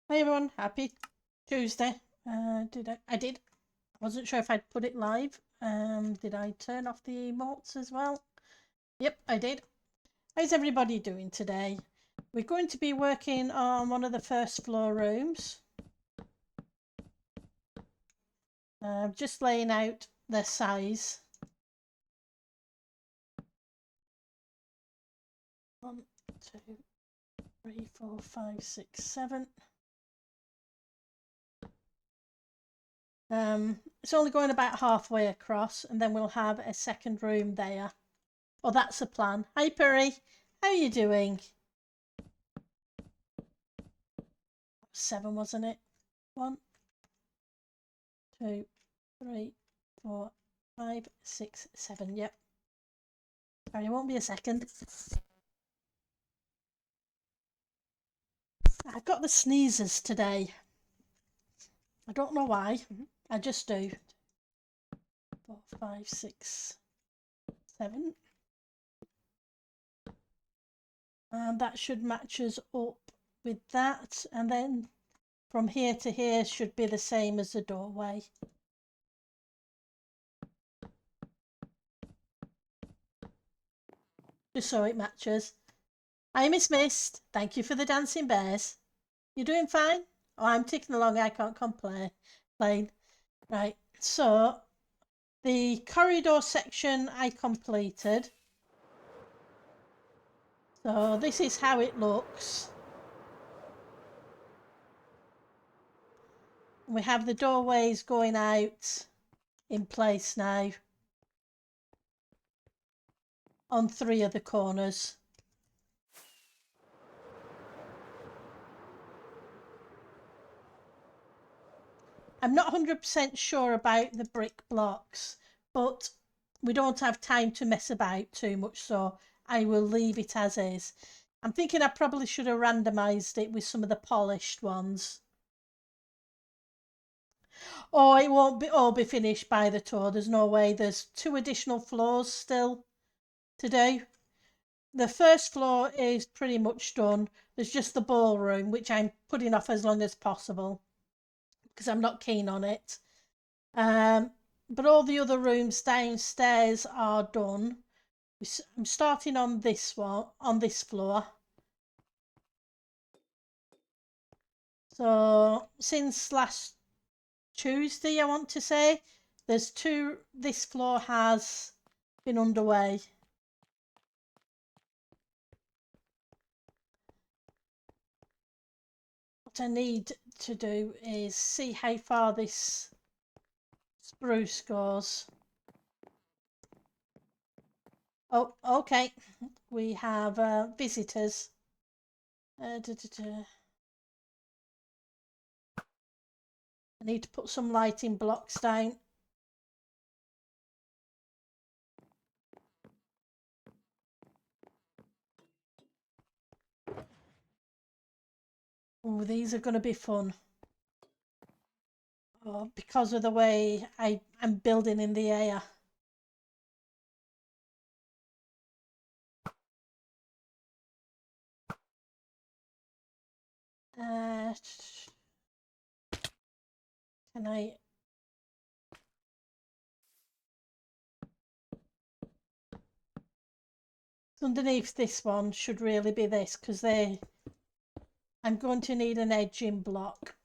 Hey everyone, happy Tuesday. I did. I wasn't sure if I'd put it live. Did I turn off the emotes as well? Yep, I did. How's everybody doing today? We're going to be working on one of the first floor rooms. Just laying out their size. 1, 2, 3, 4, 5, 6, 7. It's only going about halfway across, and then we'll have a second room there. Oh, that's the plan. Hi, Puri. How are you doing? 7, wasn't it? 1, 2, 3, 4, 5, 6, 7. Yep. Sorry, it won't be a second. I've got the sneezes today. I don't know why. I just do. 4, 5, 6, 7. And that should match us up with that. And then from here to here should be the same as the doorway. Just so it matches. Hi, Miss Mist. Thank you for the dancing bears. You doing fine? Oh, I'm ticking along. I can't complain. Right. So the corridor section I completed. So this is how it looks. We have the doorways going out in place now on 3 of the corners. I'm not 100% sure about the brick blocks, but we don't have time to mess about too much, so I will leave it as is. I'm thinking I probably should have randomised it with some of the polished ones. Oh, it won't be all be finished by the tour. There's no way. There's 2 additional floors still to do. The first floor is pretty much done. There's just the ballroom, which I'm putting off as long as possible because I'm not keen on it. But all the other rooms downstairs are done. I'm starting on this one, on this floor. So since last Tuesday, I want to say, there's 2, this floor has been underway. What I need to do is see how far this spruce goes. Oh, okay. We have visitors. I need to put some lighting blocks down. Oh, these are going to be fun. Oh, because of the way I'm building in the air. Can I? Underneath this one should really be this, because I'm going to need an edging block.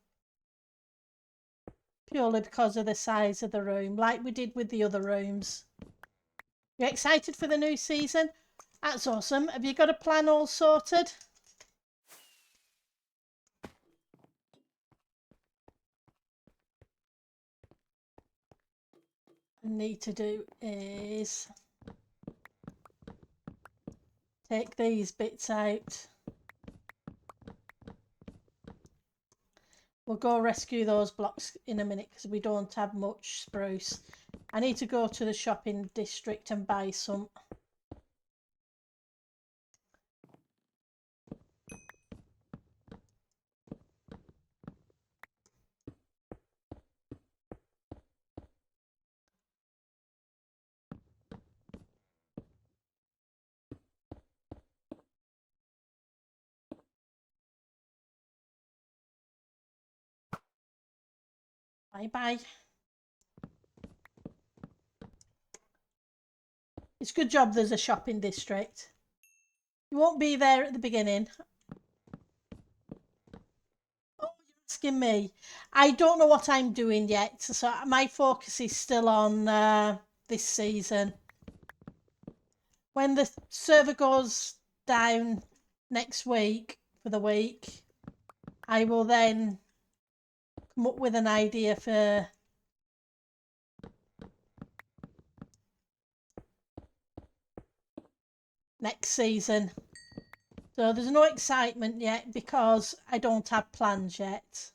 Purely because of the size of the room, like we did with the other rooms. You excited for the new season? That's awesome. Have you got a plan all sorted? I need to do is take these bits out. We'll go rescue those blocks in a minute because we don't have much spruce. I need to go to the shopping district and buy some. Bye-bye. It's a good job there's a shopping district. You won't be there at the beginning. Oh, you're asking me. I don't know what I'm doing yet, so my focus is still on this season. When the server goes down next week for the week, I will then come up with an idea for next season. So there's no excitement yet because I don't have plans yet.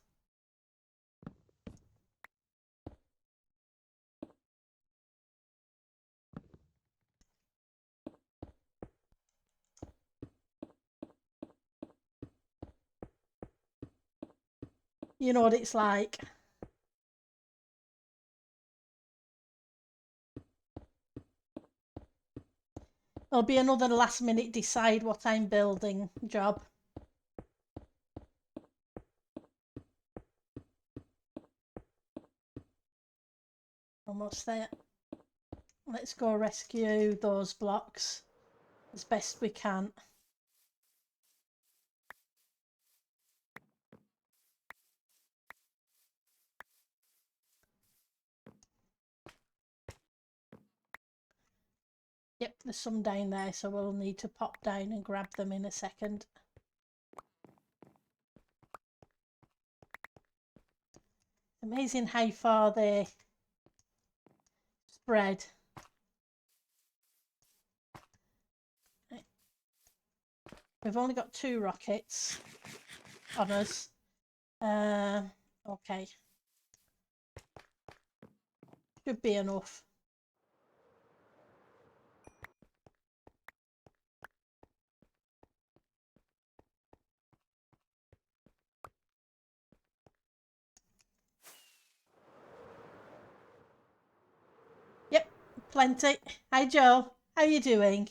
You know what it's like. There'll be another last minute decide what I'm building job. Almost there. Let's go rescue those blocks as best we can. Yep, there's some down there, so we'll need to pop down and grab them in a second. Amazing how far they spread. We've only got 2 rockets on us. Okay. Should be enough. Yep, plenty. Hi Joe, how are you doing?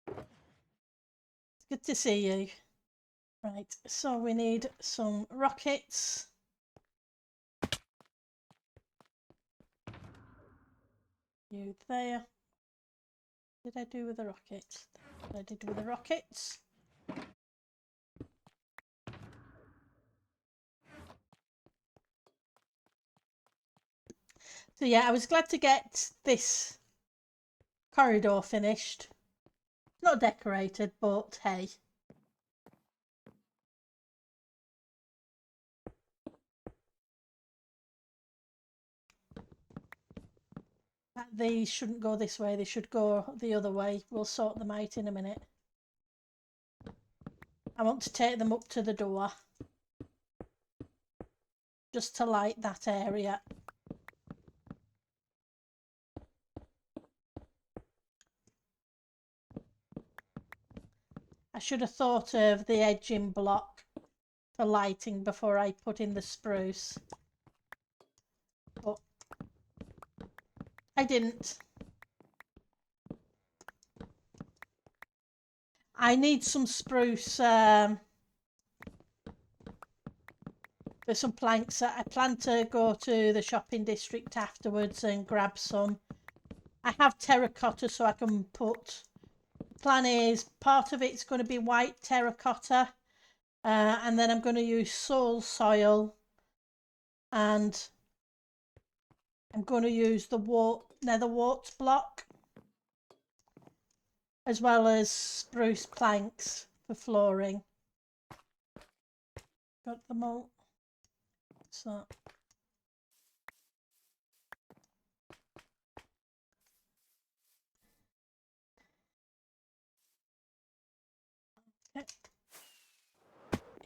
It's good to see you. Right, so we need some rockets. You there. What did I do with the rockets? What I did with the rockets. So yeah, I was glad to get this corridor finished. Not decorated, but hey. These shouldn't go this way, they should go the other way. We'll sort them out in a minute. I want to take them up to the door. Just to light that area. I should have thought of the edging block for lighting before I put in the spruce. But I didn't. I need some spruce for some planks. I plan to go to the shopping district afterwards and grab some. I have terracotta so I can put... Plan is part of it's going to be white terracotta and then I'm going to use soul soil and I'm going to use the nether wart block as well as spruce planks for flooring. Got them all. So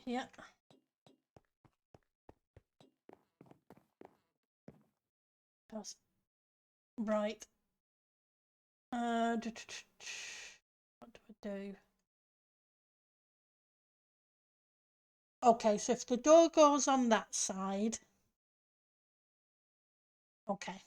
yeah. Right. What do I do? Okay, so if the door goes on that side, okay.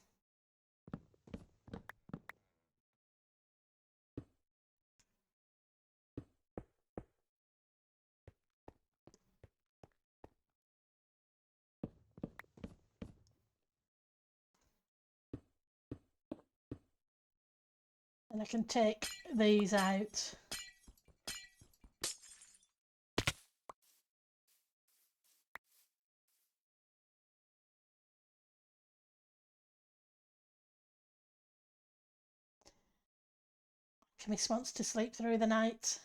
And I can take these out. Miss wants to sleep through the night.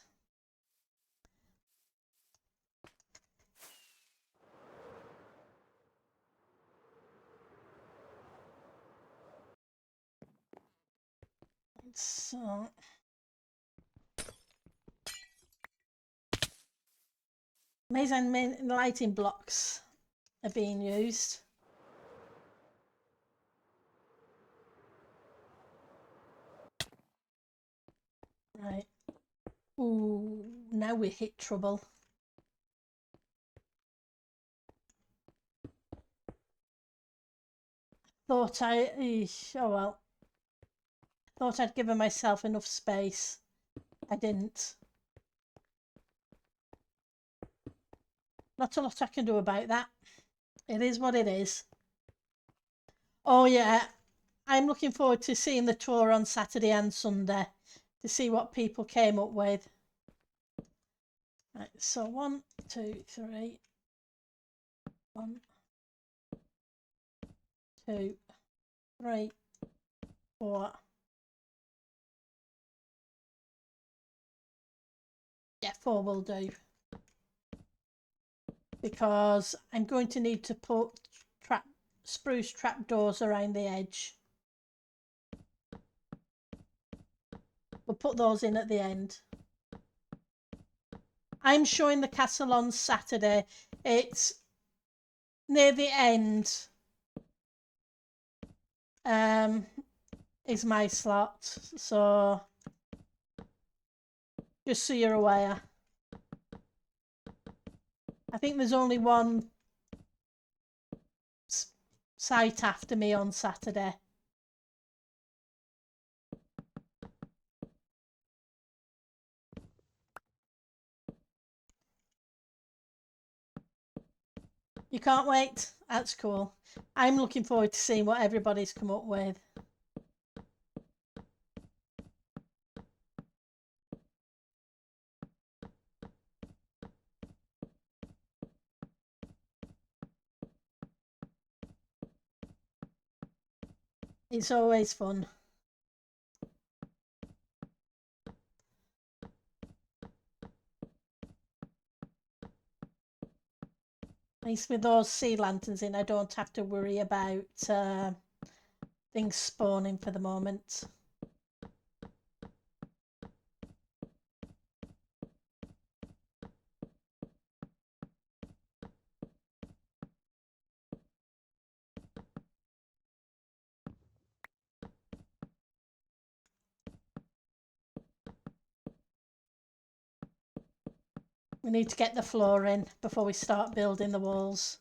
So amazing lighting blocks are being used. Right. Ooh, now we hit trouble. Thought oh well. Thought I'd given myself enough space. I didn't. Not a lot I can do about that. It is what it is. Oh yeah, I'm looking forward to seeing the tour on Saturday and Sunday to see what people came up with. Right, so 1, 2, 3. 1, 2, 3, 4. Yeah, 4 will do. Because I'm going to need to put spruce trapdoors around the edge. We'll put those in at the end. I'm showing the castle on Saturday. It's near the end. Is my slot. So just so you're aware. I think there's only one site after me on Saturday. You can't wait? That's cool. I'm looking forward to seeing what everybody's come up with. It's always fun. At least with those sea lanterns in, I don't have to worry about things spawning for the moment. We need to get the floor in before we start building the walls.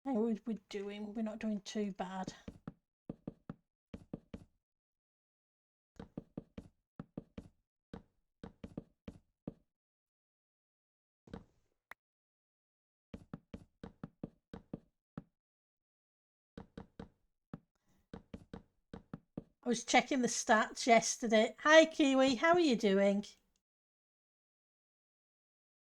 How are we doing? We're not doing too bad. I was checking the stats yesterday. Hi Kiwi, how are you doing?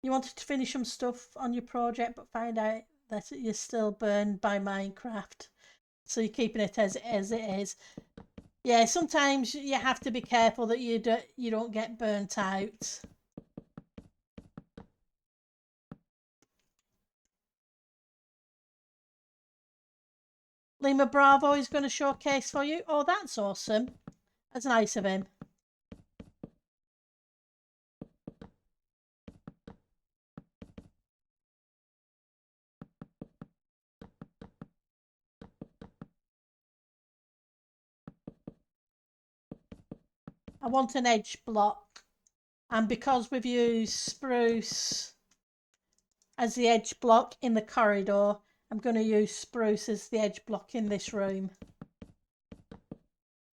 You wanted to finish some stuff on your project but find out that you're still burned by Minecraft. So you're keeping it as it is. Yeah, sometimes you have to be careful that you don't get burnt out. Lima Bravo is going to showcase for you. Oh, that's awesome. That's nice of him. I want an edge block. And because we've used spruce as the edge block in the corridor, I'm going to use spruce as the edge block in this room.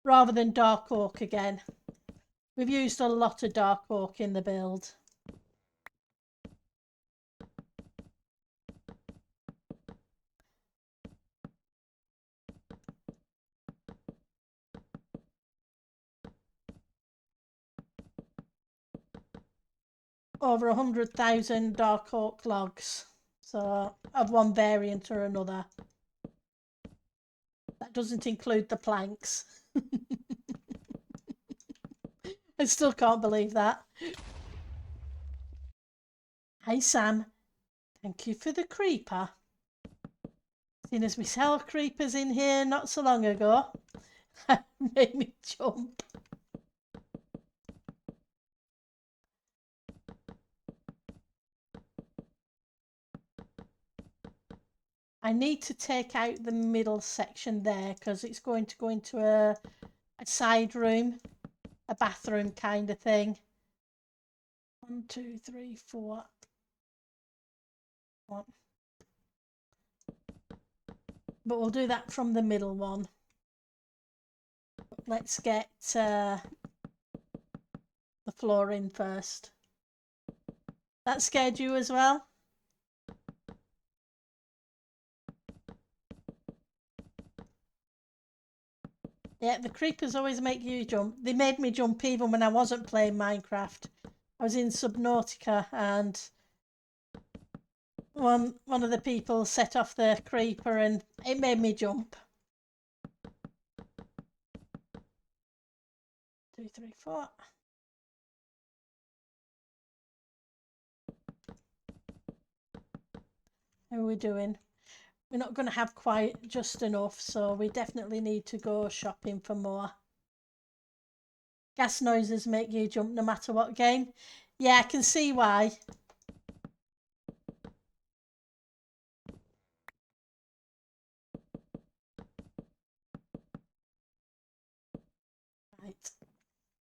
Rather than dark oak again. We've used a lot of dark oak in the build. over 100,000 dark oak logs. So of one variant or another. That doesn't include the planks. I still can't believe that. Hi Sam, thank you for the creeper. Seeing as we sell creepers in here not so long ago, made me jump. I need to take out the middle section there because it's going to go into a side room, a bathroom kind of thing. 1, 2, 3, 4. 1. But we'll do that from the middle one. Let's get the floor in first. That scared you as well? Yeah, the creepers always make you jump. They made me jump even when I wasn't playing Minecraft. I was in Subnautica and one of the people set off the creeper and it made me jump. 2, 3, 4. How are we doing? We're not going to have quite just enough, so we definitely need to go shopping for more. Gas noises make you jump no matter what game. Yeah, I can see why. Right.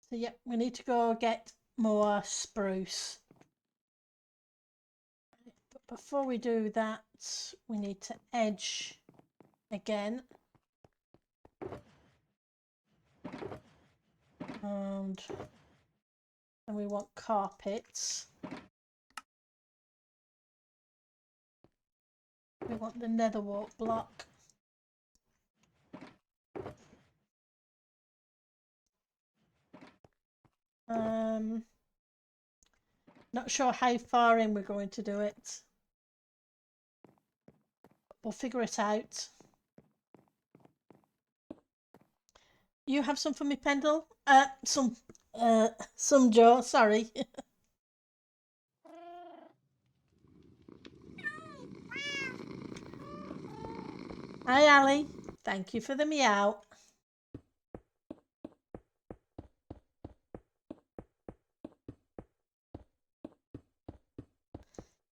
So, yep, we need to go get more spruce. But before we do that, we need to edge again. And we want carpets. We want the nether wart block. Not sure how far in we're going to do it. We'll figure it out. You have some for me, Pendle? Some Joe, sorry. Hi, Ali. Thank you for the meow.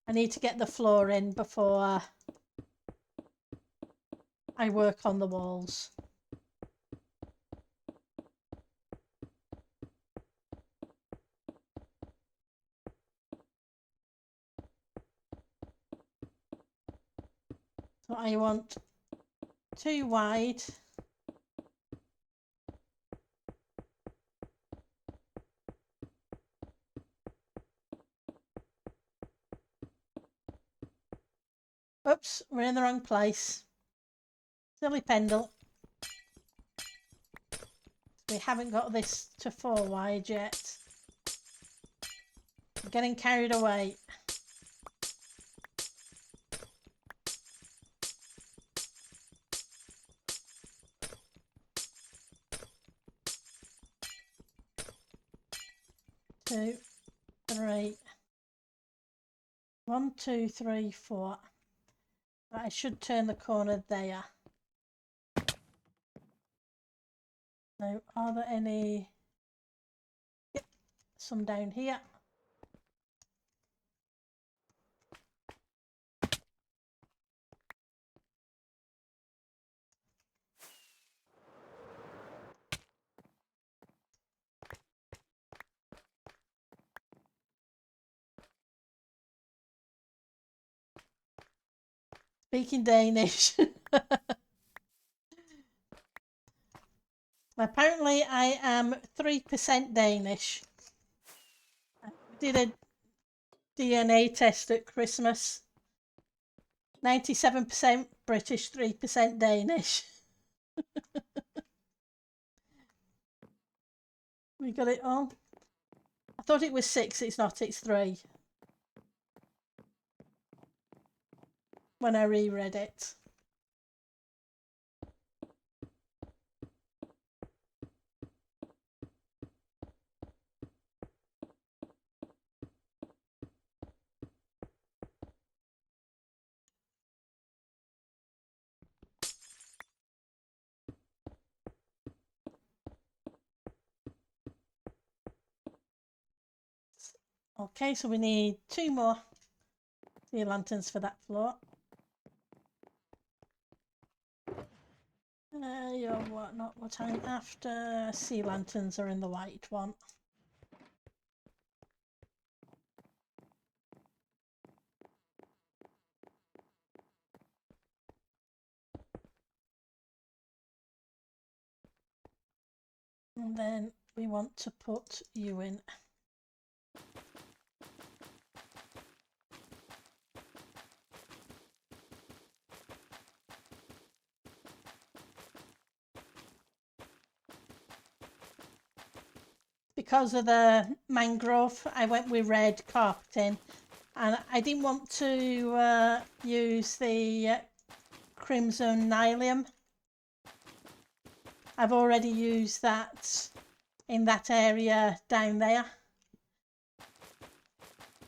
I need to get the floor in before I work on the walls. So I want 2 wide. Oops, we're in the wrong place. Silly Pendle. We haven't got this to 4 wide yet. I'm getting carried away. Two, 3. 1, 2, 3, 4. But I should turn the corner there. Now, are there any? Yep, some down here. Speaking Danish. Apparently I am 3% Danish. I did a DNA test at Christmas. 97% British, 3% Danish. We got it all. I thought it was 6, it's not, it's 3. when I reread it. Okay, so we need 2 more sea lanterns for that floor. You're what? Not what I'm after. Sea lanterns are in the white one. And then we want to put you in. Because of the mangrove, I went with red carpeting, and I didn't want to use the crimson nylium. I've already used that in that area down there.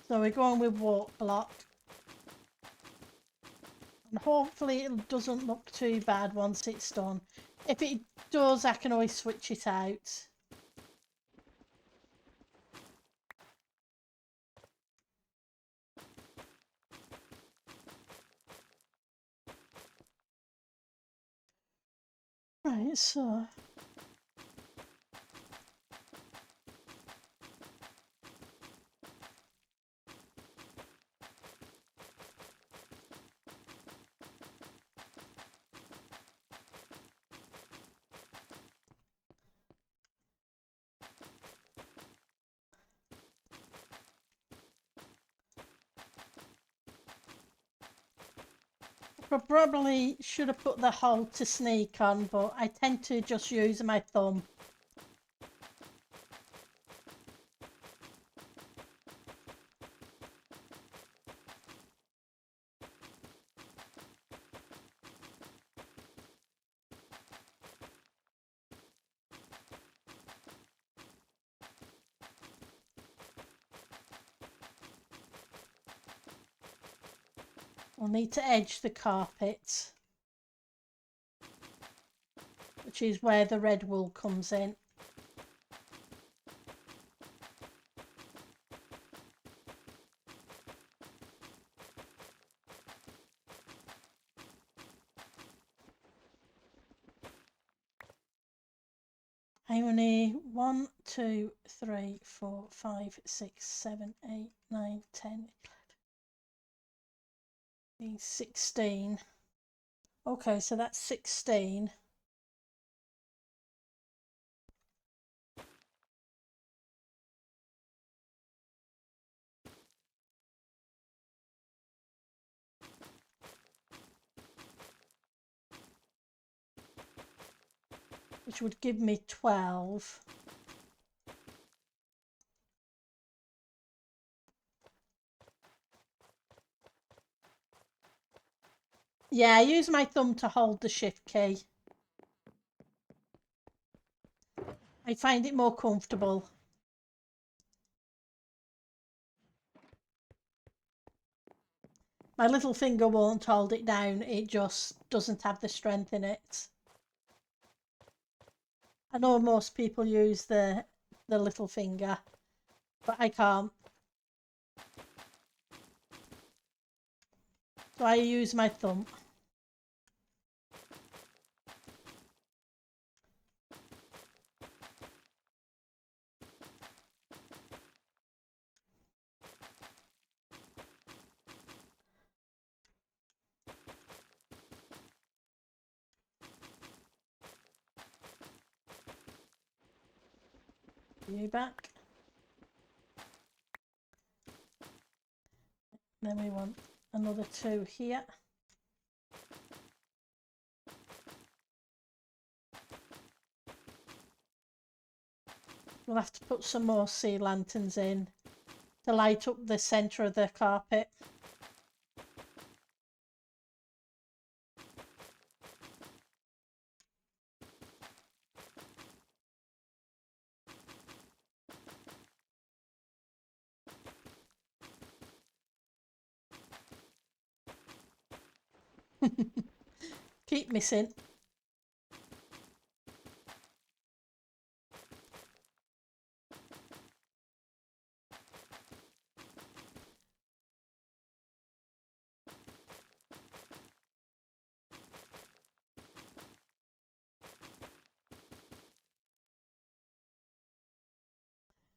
So we're going with wart block. And hopefully it doesn't look too bad once it's done. If it does, I can always switch it out. Right, so I probably should have put the hold to sneak on, but I tend to just use my thumb. We'll need to edge the carpet, which is where the red wool comes in. I only 1, 2, 3, 4, 5, 6, 7, 8, 9, 10, 11, 16. Okay, so that's 16. Which would give me 12. Yeah, I use my thumb to hold the shift key. I find it more comfortable. My little finger won't hold it down, it just doesn't have the strength in it. I know most people use the little finger, but I can't. So I use my thumb. You back. Then we want another 2 here. We'll have to put some more sea lanterns in to light up the centre of the carpet. Keep missing.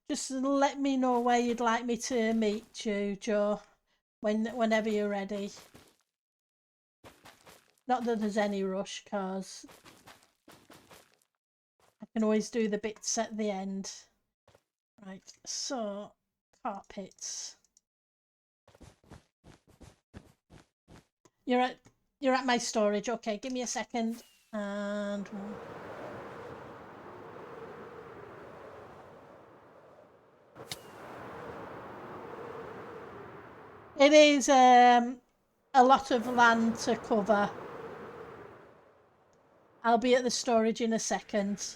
Just let me know where you'd like me to meet you, Joe, whenever you're ready. Not that there's any rush, cause I can always do the bits at the end. Right, so carpets. You're at my storage. Okay, give me a second. And it is a lot of land to cover. I'll be at the storage in a second.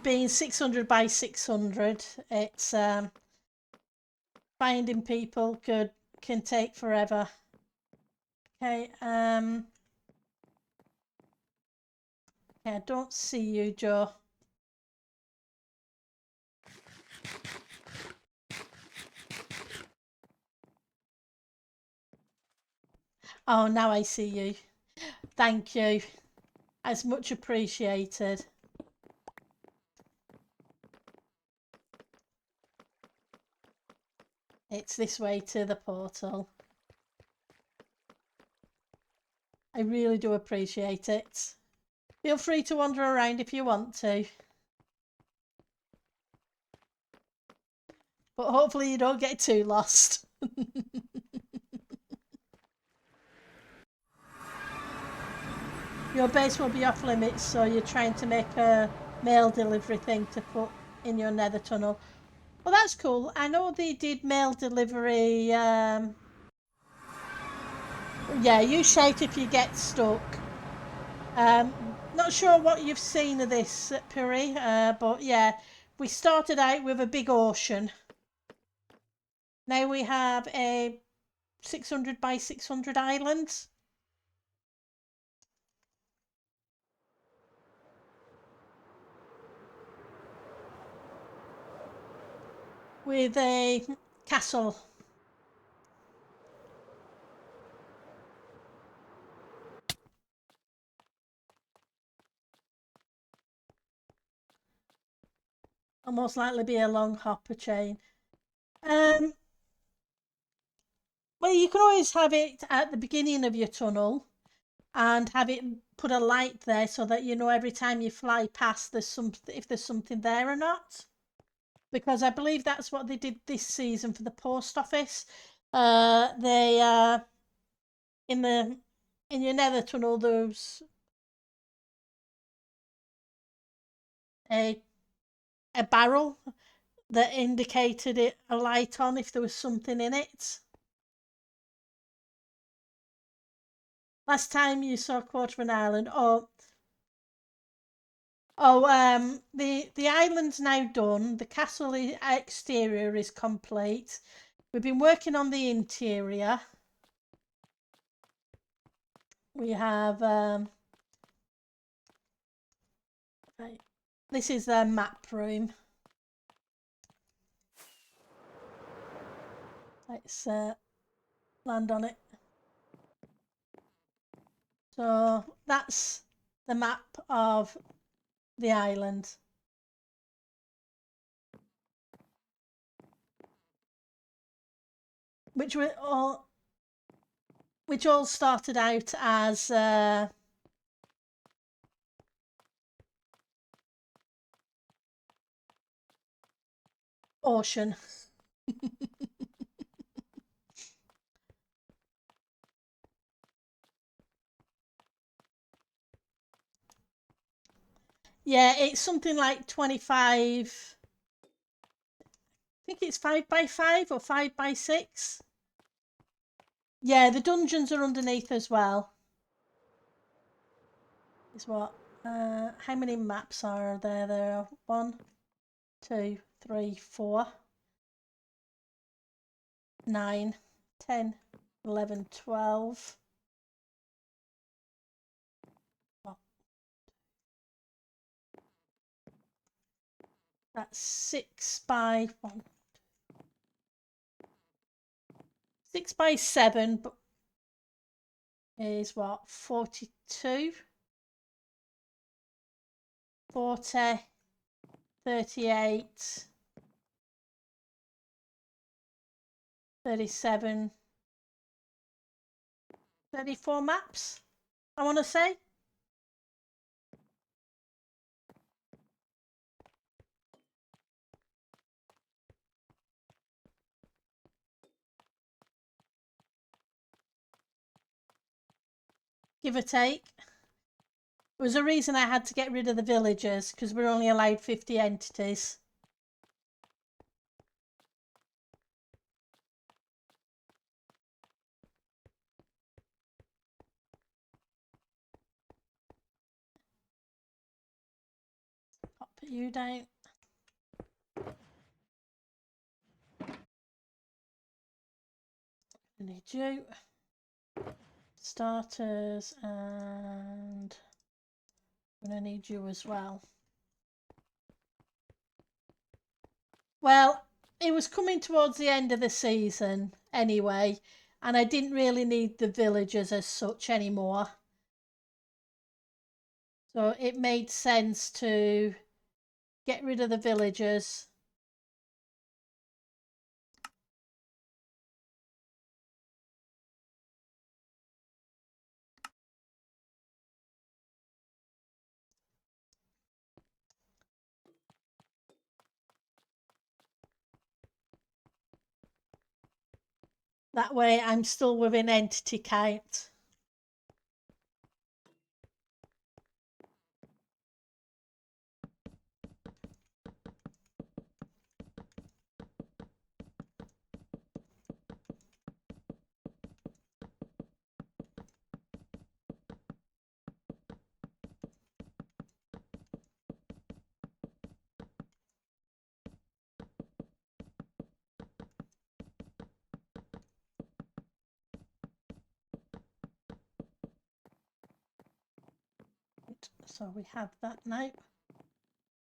Being 600 by 600, it's finding people can take forever. Okay, I don't see you, Joe. Oh, now I see you. Thank you. That's much appreciated. It's this way to the portal. I really do appreciate it. Feel free to wander around if you want to. But hopefully you don't get too lost. Your base will be off limits, so you're trying to make a mail delivery thing to put in your nether tunnel. Well, that's cool. I know they did mail delivery. Yeah, you shout if you get stuck. Not sure what you've seen of this, Puri, but yeah, we started out with a big ocean. Now we have a 600 by 600 island. With a castle. It'll most likely be a long hopper chain. Well, you can always have it at the beginning of your tunnel and have it put a light there so that you know every time you fly past if there's something there or not. Because I believe that's what they did this season for the post office. They in your nether tunnel there's a barrel that indicated a light on if there was something in it. Last time you saw a quarter of an island. The island's now done. The castle exterior is complete. We've been working on the interior. We have right. This is the map room. Let's land on it. So that's the map of the island. Which all started out as ocean. Yeah, it's something like 25. I think it's 5 by 5 or 5 by 6. Yeah, the dungeons are underneath as well. Is what? How many maps are there? There are 1, 2, 3, 4, 9, 10, 11, 12. Well, that's 6 by 1. 6 by 7 is what? 42, 40, 38, 37, 34 maps, I want to say. Give or take. There was a reason I had to get rid of the villagers, because we're only allowed 50 entities. Pop you down. I need you. Starters, and I'm going to need you as well. Well, it was coming towards the end of the season anyway, and I didn't really need the villagers as such anymore. So it made sense to get rid of the villagers. That way I'm still within entity count. So we have that now.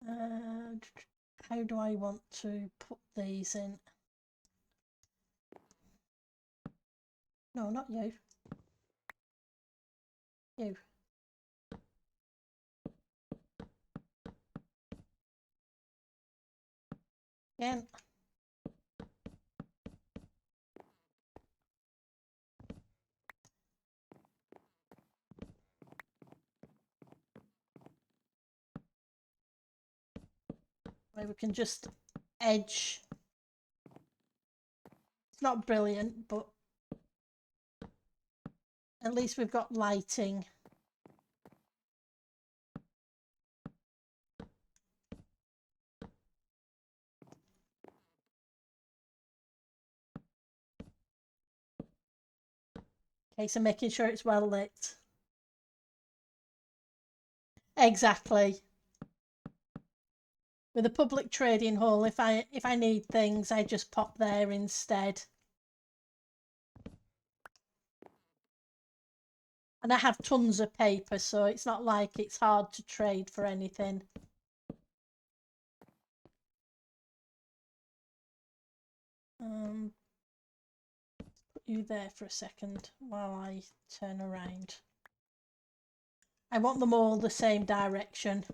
How do I want to put these in? No, not you. You. Again. Where we can just edge. It's not brilliant, but at least we've got lighting. Okay, so making sure it's well lit. Exactly. With a public trading hall, if I need things, I just pop there instead. And I have tons of paper, so it's not like it's hard to trade for anything. Put you there for a second while I turn around. I want them all the same direction.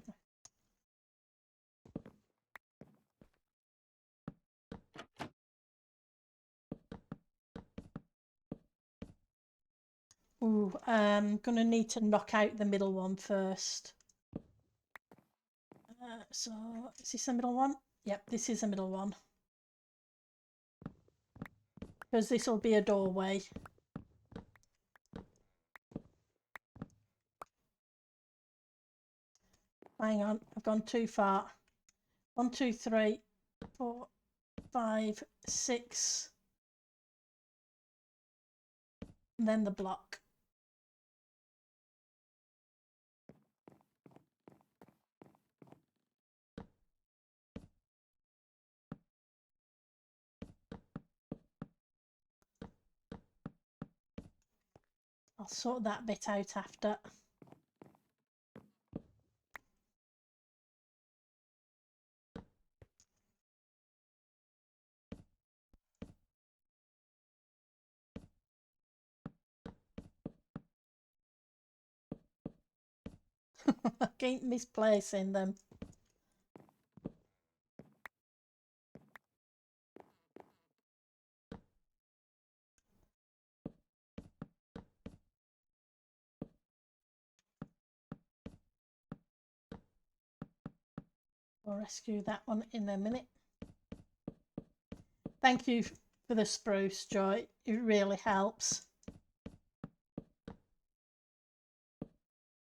Ooh, I'm gonna need to knock out the middle one first. So is this the middle one? Yep, this is the middle one. Because this will be a doorway. Hang on, I've gone too far. 1, 2, 3, 4, 5, 6. and then the block. I'll sort that bit out after. I keep misplacing them. I'll rescue that one in a minute. Thank you for the spruce, Joy. It really helps.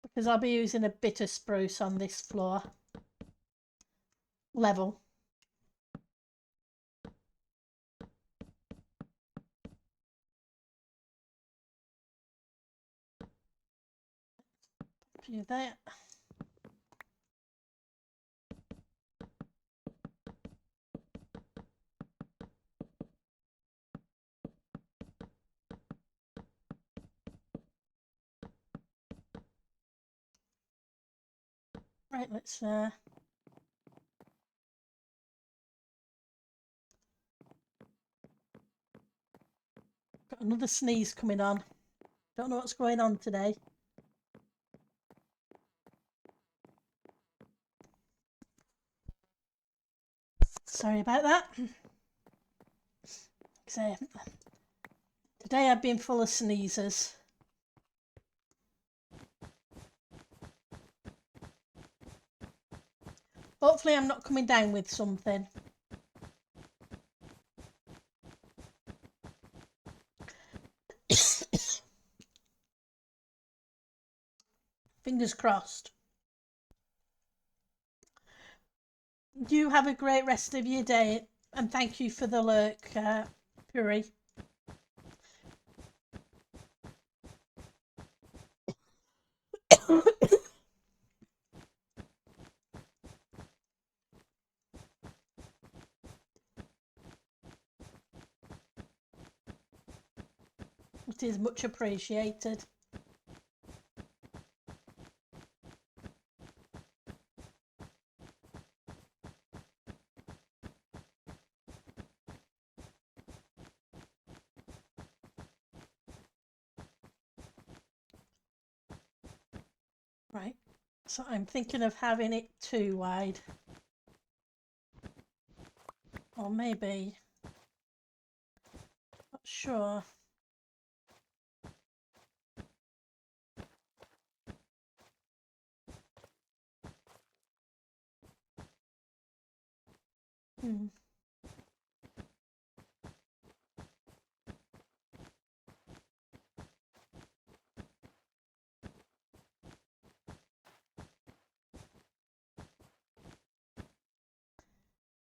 Because I'll be using a bit of spruce on this floor. Level. Put you there. Right, let's got another sneeze coming on. Don't know what's going on today. Sorry about that. So, today I've been full of sneezes. Hopefully I'm not coming down with something. Fingers crossed. You have a great rest of your day, and thank you for the lurk, Puri. It is much appreciated. Right, so I'm thinking of having it too wide. Or maybe, not sure.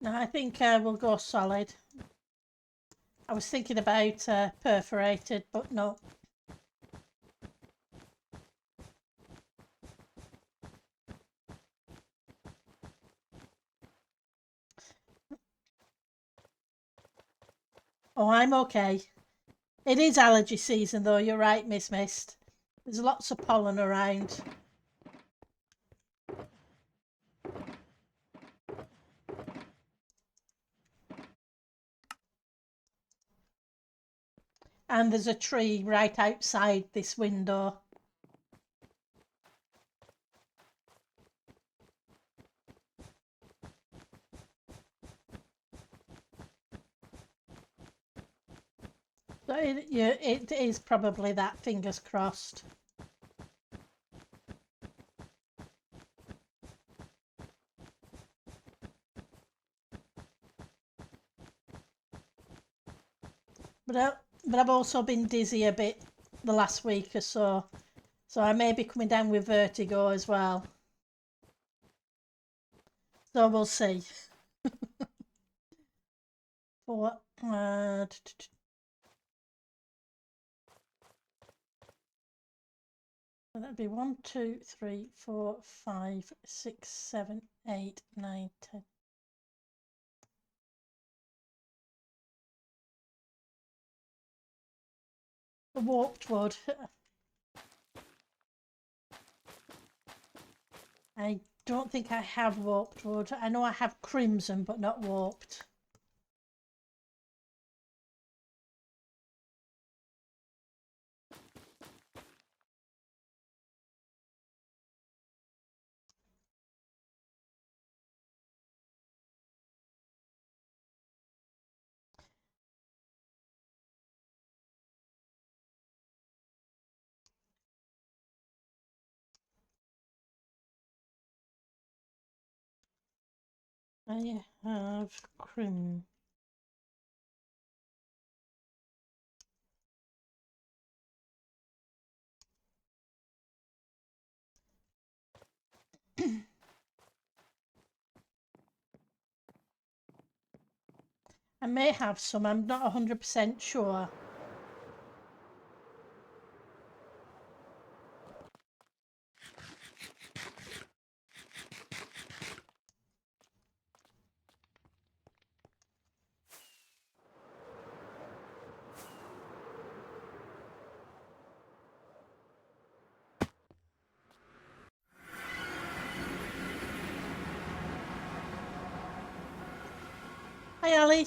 No, I think we'll go solid. I was thinking about perforated, but no. Oh, I'm okay. It is allergy season though, you're right, Miss Mist. There's lots of pollen around. And there's a tree right outside this window. So it is probably that, fingers crossed. But I've also been dizzy a bit the last week or so. So I may be coming down with vertigo as well. So we'll see. For what? So that'd be 1, 2, 3, 4, 5, 6, 7, 8, 9, 10. The warped wood. I don't think I have warped wood. I know I have crimson, but not warped. I have crimson. I may have some, I'm not 100% sure. Hi, Ali.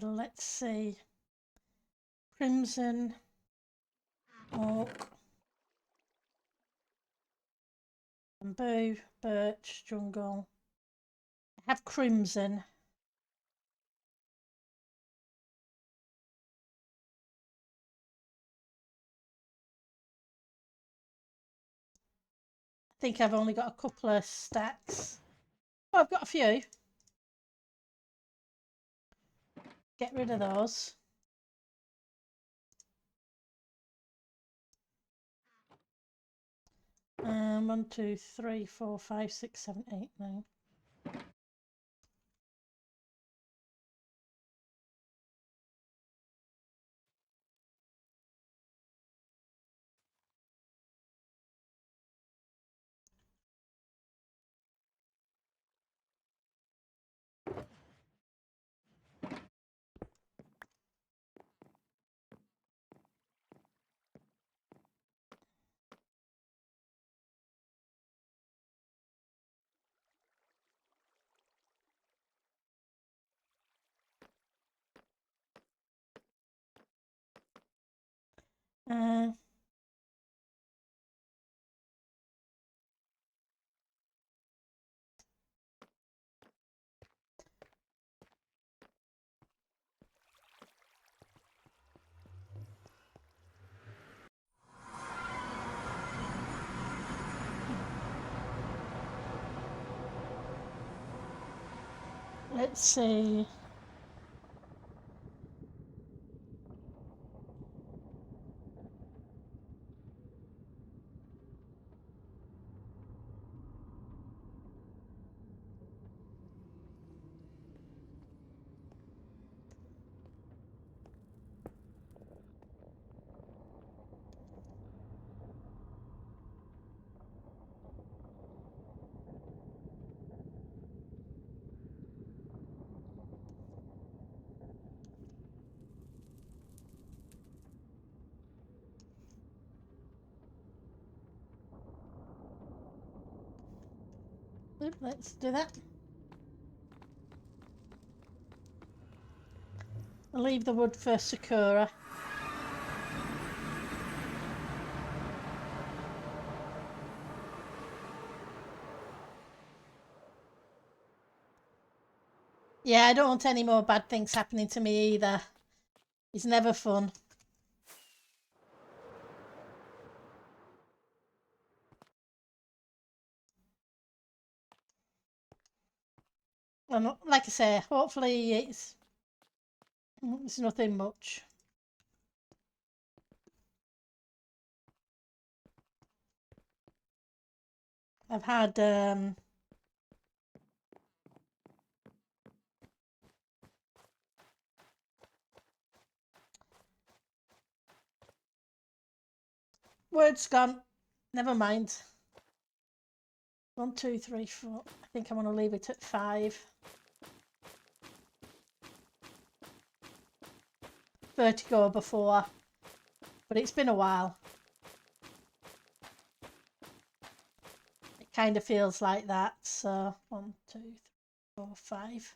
Let's see. Crimson, oak, bamboo, birch, jungle. I have crimson. I think I've only got a couple of stacks. Oh, I've got a few. Get rid of those. One, 2, 3, 4, 5, 6, 7, 8, 9. Let's see. Let's do that. I'll leave the wood for Sakura. Yeah, I don't want any more bad things happening to me either. It's never fun. And like I say, hopefully it's It's nothing much. I've had word's gone. Never mind. 1, 2, 3, 4. I think I want to leave it at 5. Vertigo before, but it's been a while. It kind of feels like that. So 1, 2, 3, 4, 5.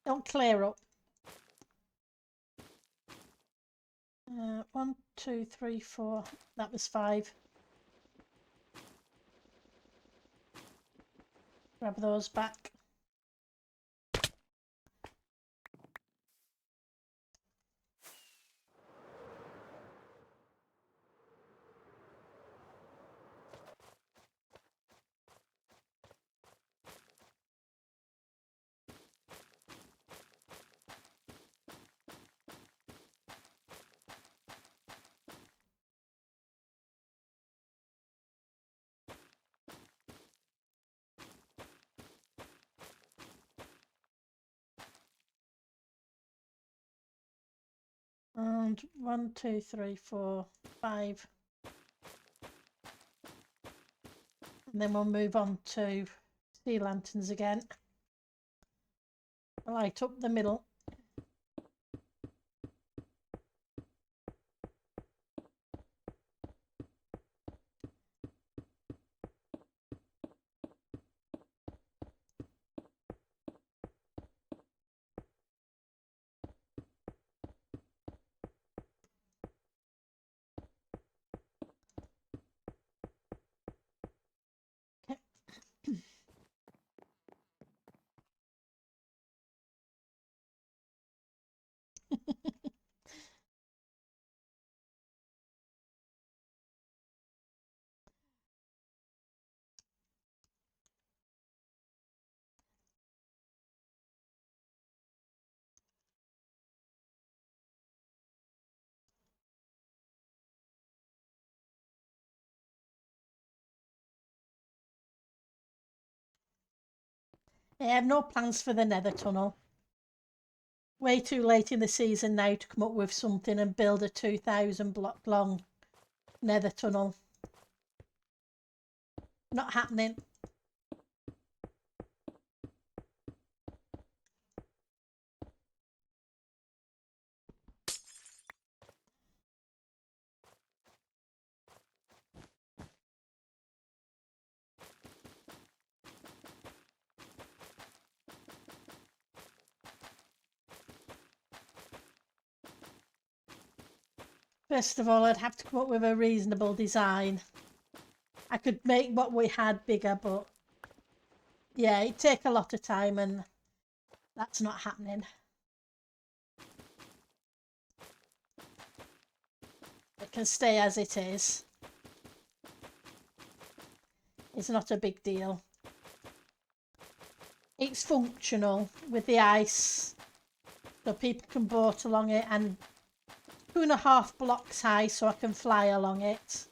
Don't clear up. 1, 2, 3, 4. That was 5. Grab those back. And 1, 2, 3, 4, 5. And then we'll move on to sea lanterns again. Light up the middle. I have no plans for the nether tunnel. Way too late in the season now to come up with something and build a 2,000 block long nether tunnel. Not happening. First of all, I'd have to come up with a reasonable design. I could make what we had bigger, but yeah, it'd take a lot of time and that's not happening. It can stay as it is. It's not a big deal. It's functional with the ice, so people can boat along it, and 2.5 blocks high so I can fly along it.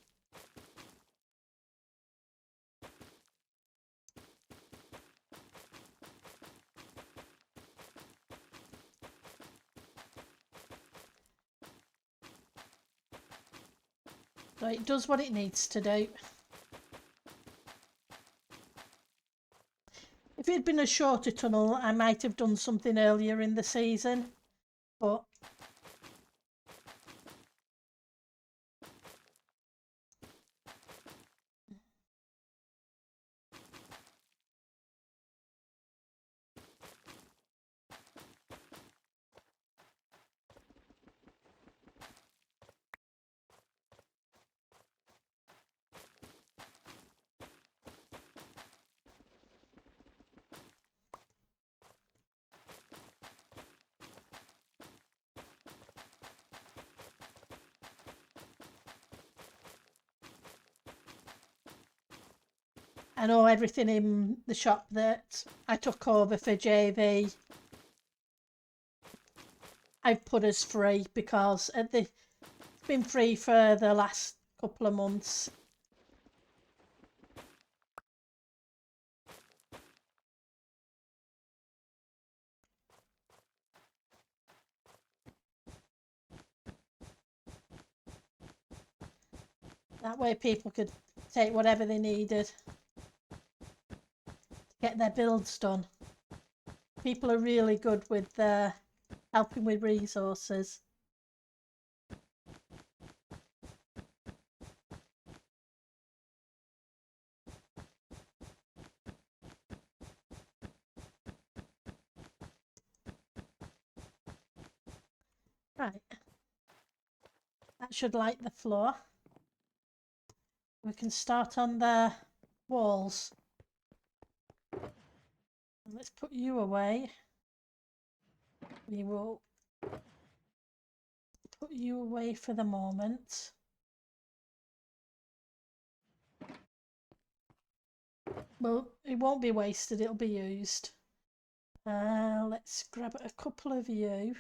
So it does what it needs to do. If it had been a shorter tunnel, I might have done something earlier in the season, but I know everything in the shop that I took over for JV, I've put as free because it's been free for the last couple of months. That way people could take whatever they needed to get their builds done. People are really good with helping with resources. Right, that should light the floor. We can start on the walls. Let's put you away. We will put you away for the moment. Well, it won't be wasted, it'll be used. Let's grab a couple of you.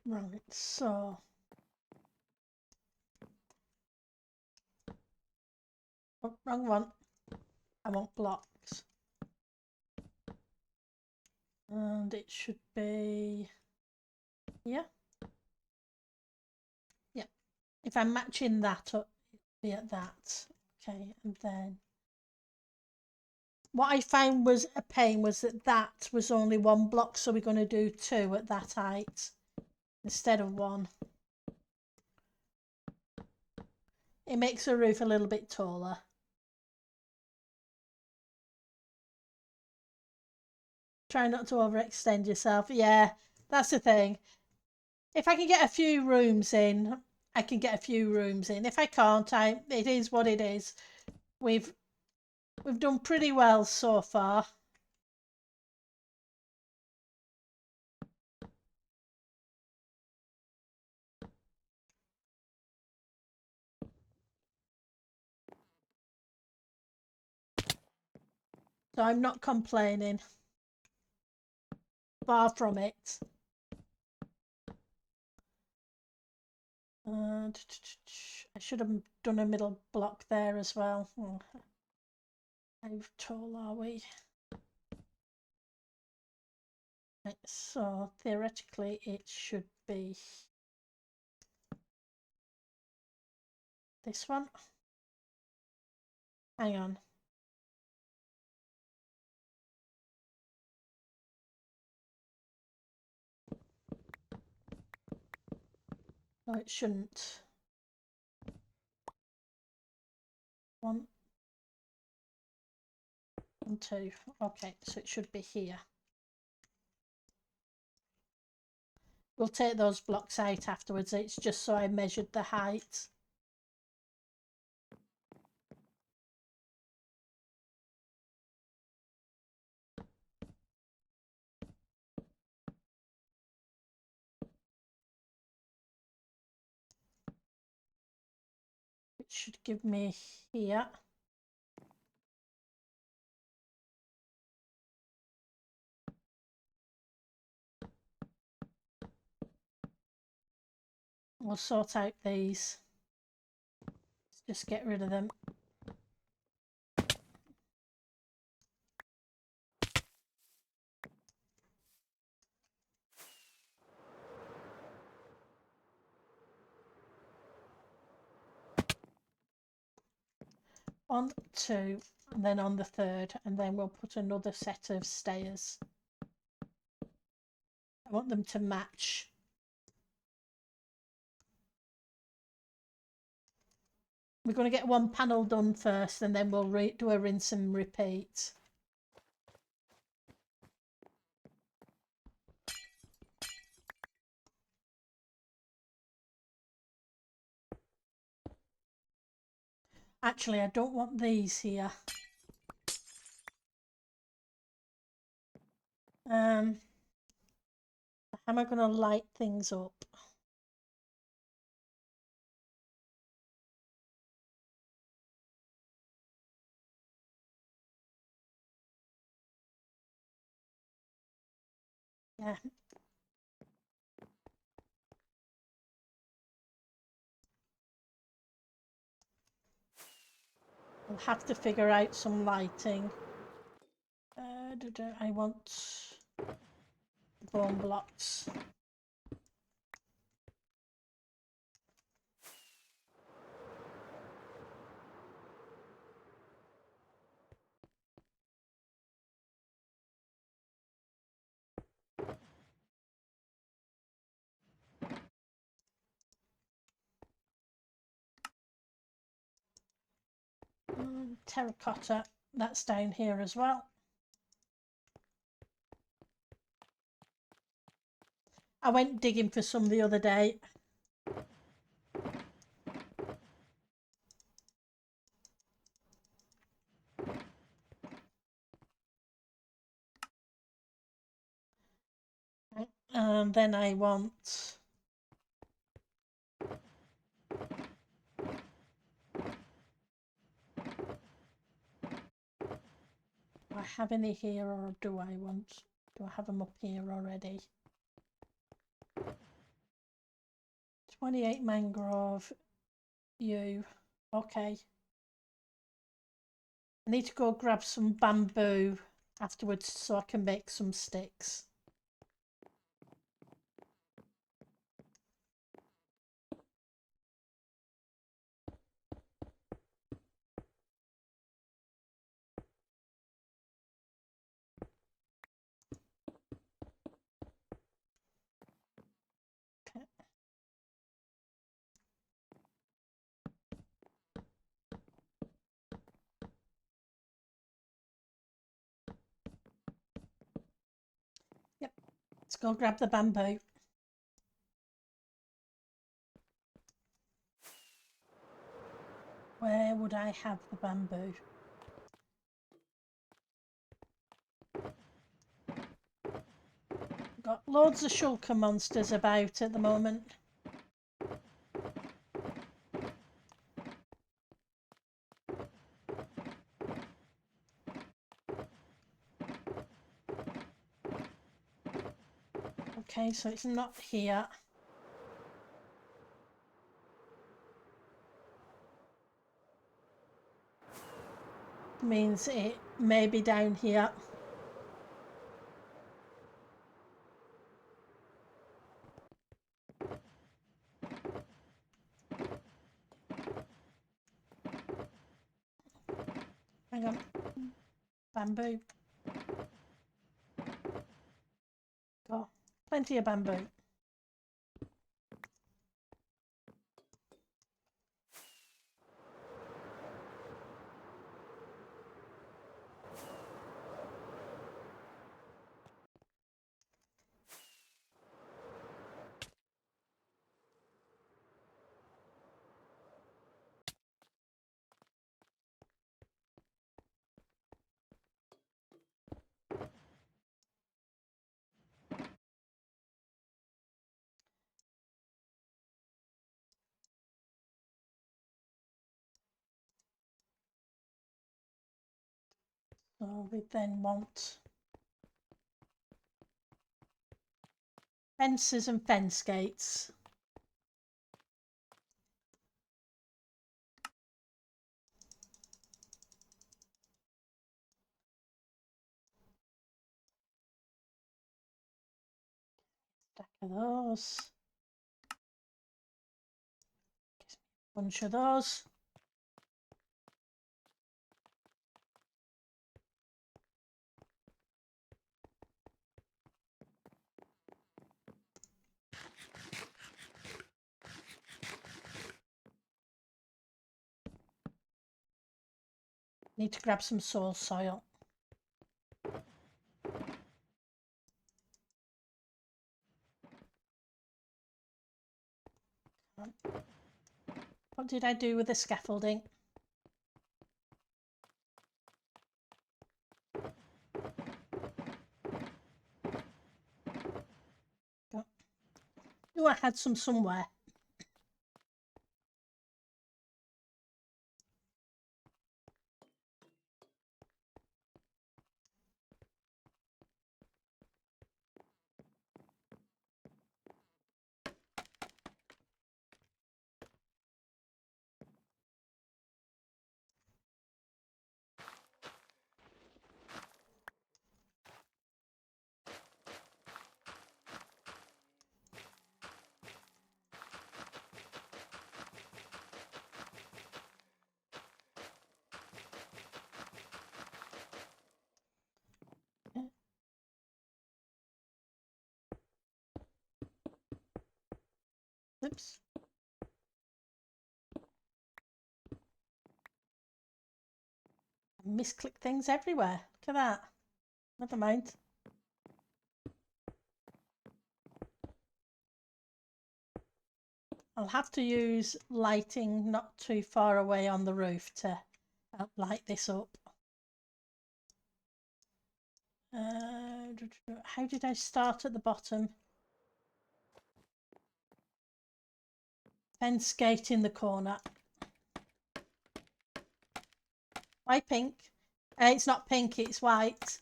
Right, so oh, wrong one. I want blocks. And it should be here. Yeah. If I'm matching that up, it'll be at that. Okay, and then what I found was a pain was that was only one block, so we're going to do two at that height instead of one. It makes the roof a little bit taller. Try not to overextend yourself. Yeah, that's the thing. If I can get a few rooms in, I can get a few rooms in. If I can't, it is what it is. We've done pretty well so far. So I'm not complaining. Far from it. I should have done a middle block there as well. How tall are we? Right, so theoretically it should be this one. Hang on. No, it shouldn't. 1 and 2. Okay, so it should be here. We'll take those blocks out afterwards. It's just so I measured the height. It should give me here. We'll sort out these. Let's just get rid of them. On 2, and then on the 3rd, and then we'll put another set of stairs. I want them to match. We're going to get one panel done first, and then we'll do a rinse and repeat. Actually, I don't want these here. How am I going to light things up? Yeah. I'll have to figure out some lighting. I want bone blocks. Terracotta, that's down here as well. I went digging for some the other day. And then I want... Do I have any here, or do I have them up here already? 28 mangrove, yew. Okay. I need to go grab some bamboo afterwards so I can make some sticks. Okay. Yep, let's go grab the bamboo. Where would I have the bamboo? Got loads of shulker monsters about at the moment. Okay, so it's not here. Means it may be down here. Hang on. Bamboo. Got plenty of bamboo. So we then want fences and fence gates. Stack of those. Bunch of those. Need to grab some soil. What did I do with the scaffolding? Knew I had some somewhere. Oops. I misclick things everywhere. Look at that. Never mind. I'll have to use lighting not too far away on the roof to help light this up. How did I start at the bottom? Fence gate in the corner. Why pink? It's not pink, it's white.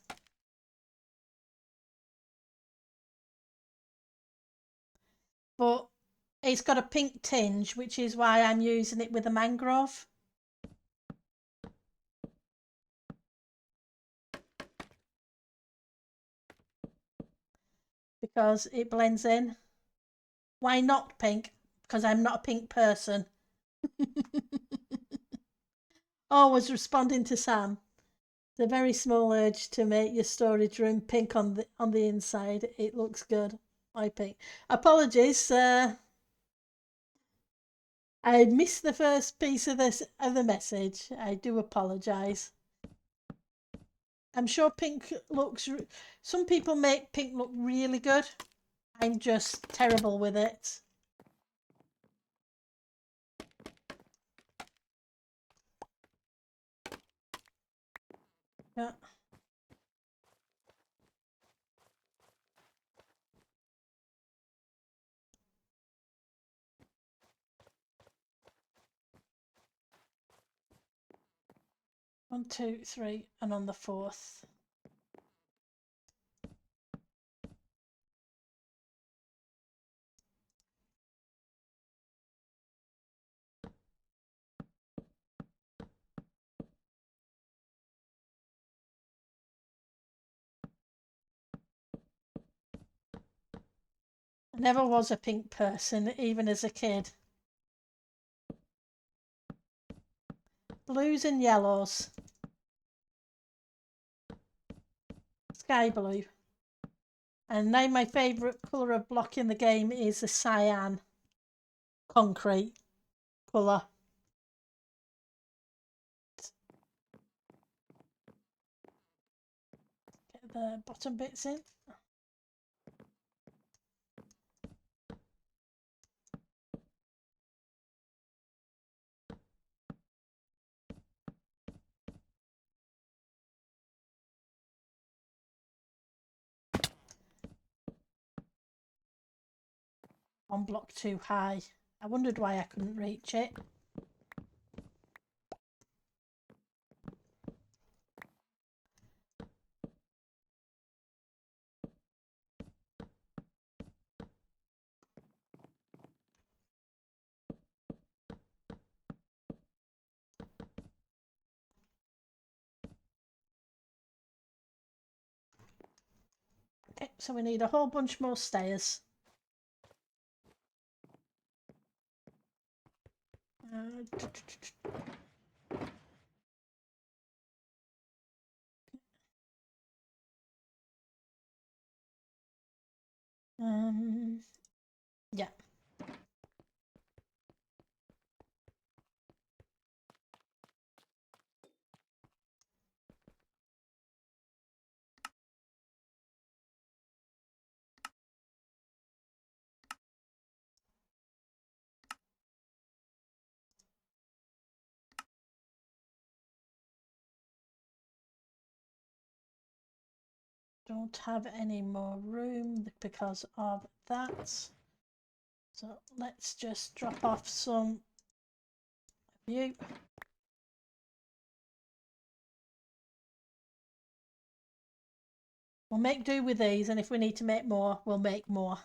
But it's got a pink tinge, which is why I'm using it with a mangrove. Because it blends in. Why not pink? Because I'm not a pink person. Always responding to Sam. The very small urge to make your storage room pink on the inside. It looks good. Why pink? Apologies. I missed the first piece of the message. I do apologise. I'm sure pink looks. Some people make pink look really good. I'm just terrible with it. Yeah. One, two, three, and on the fourth. I never was a pink person, even as a kid. Blues and yellows. Sky blue. And now my favourite colour of block in the game is the cyan concrete colour. Get the bottom bits in. One block too high. I wondered why I couldn't reach it. Okay, so we need a whole bunch more stairs. Yeah. Don't have any more room because of that. So let's just drop off some of you. We'll make do with these, and if we need to make more, we'll make more.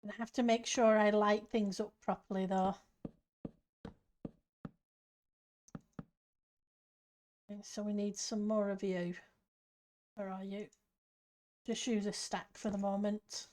I have to make sure I light things up properly though. Okay, so we need some more of you. Where are you? Just use a stack for the moment.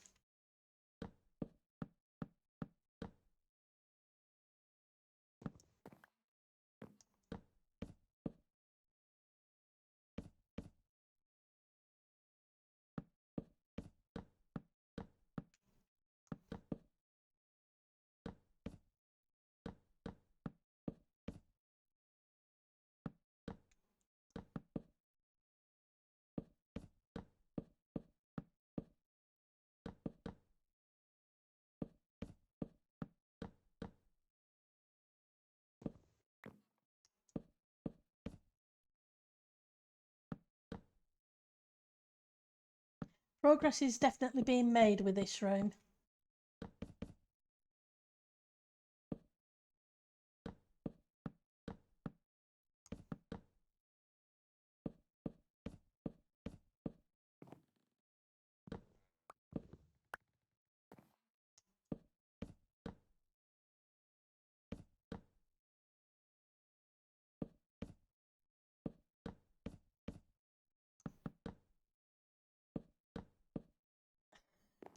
Progress is definitely being made with this room.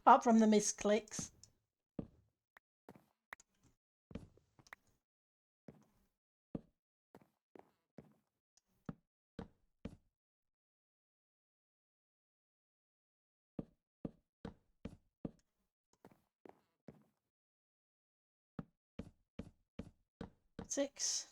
Apart from the misclicks. Six.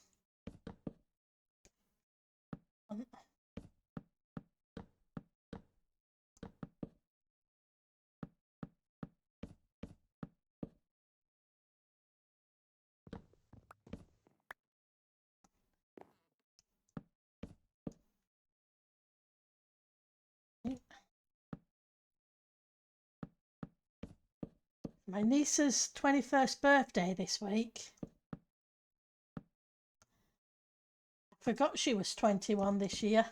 My niece's 21st birthday this week. I forgot she was 21 this year.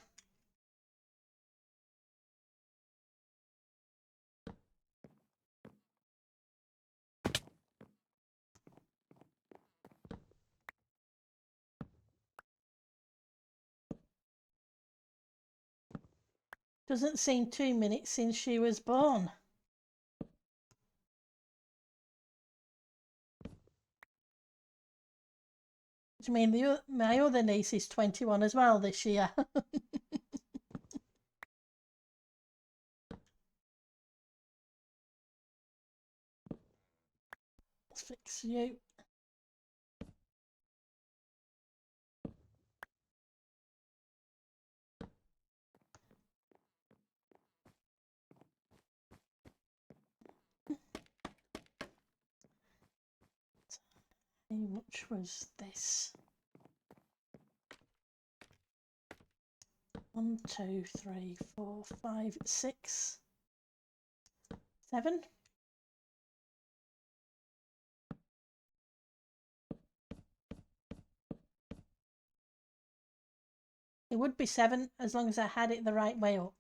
Doesn't seem 2 minutes since she was born. I mean, my other niece is 21 as well this year. Let's fix you. How much was this? 1, 2, 3, 4, 5, 6, 7. It would be 7 as long as I had it the right way up.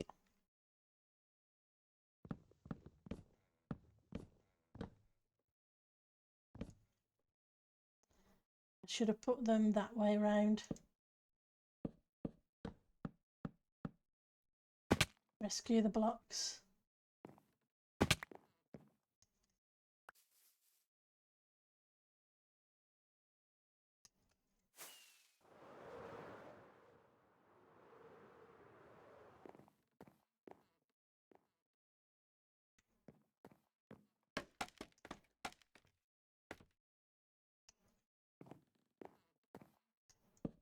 I should have put them that way round. Rescue the blocks.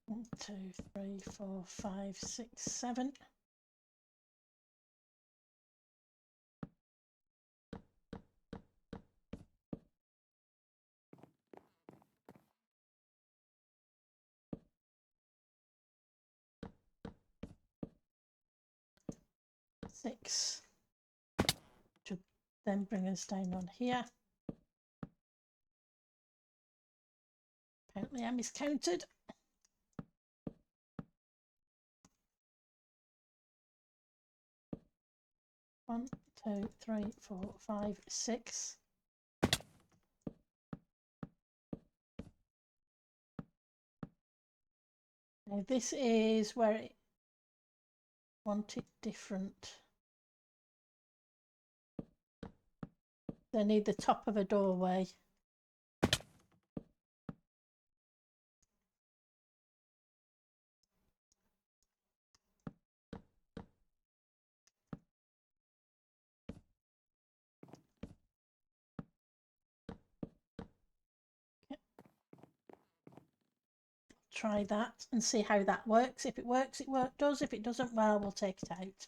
One, 2, 3, 4, 5, 6, 7. 6. Should then bring us down on here. Apparently I miscounted. 1, 2, 3, 4, 5, 6. Now this is where it want it different. They need the top of a doorway. Try that and see how that works. If it works, it does. If it doesn't, well, we'll take it out.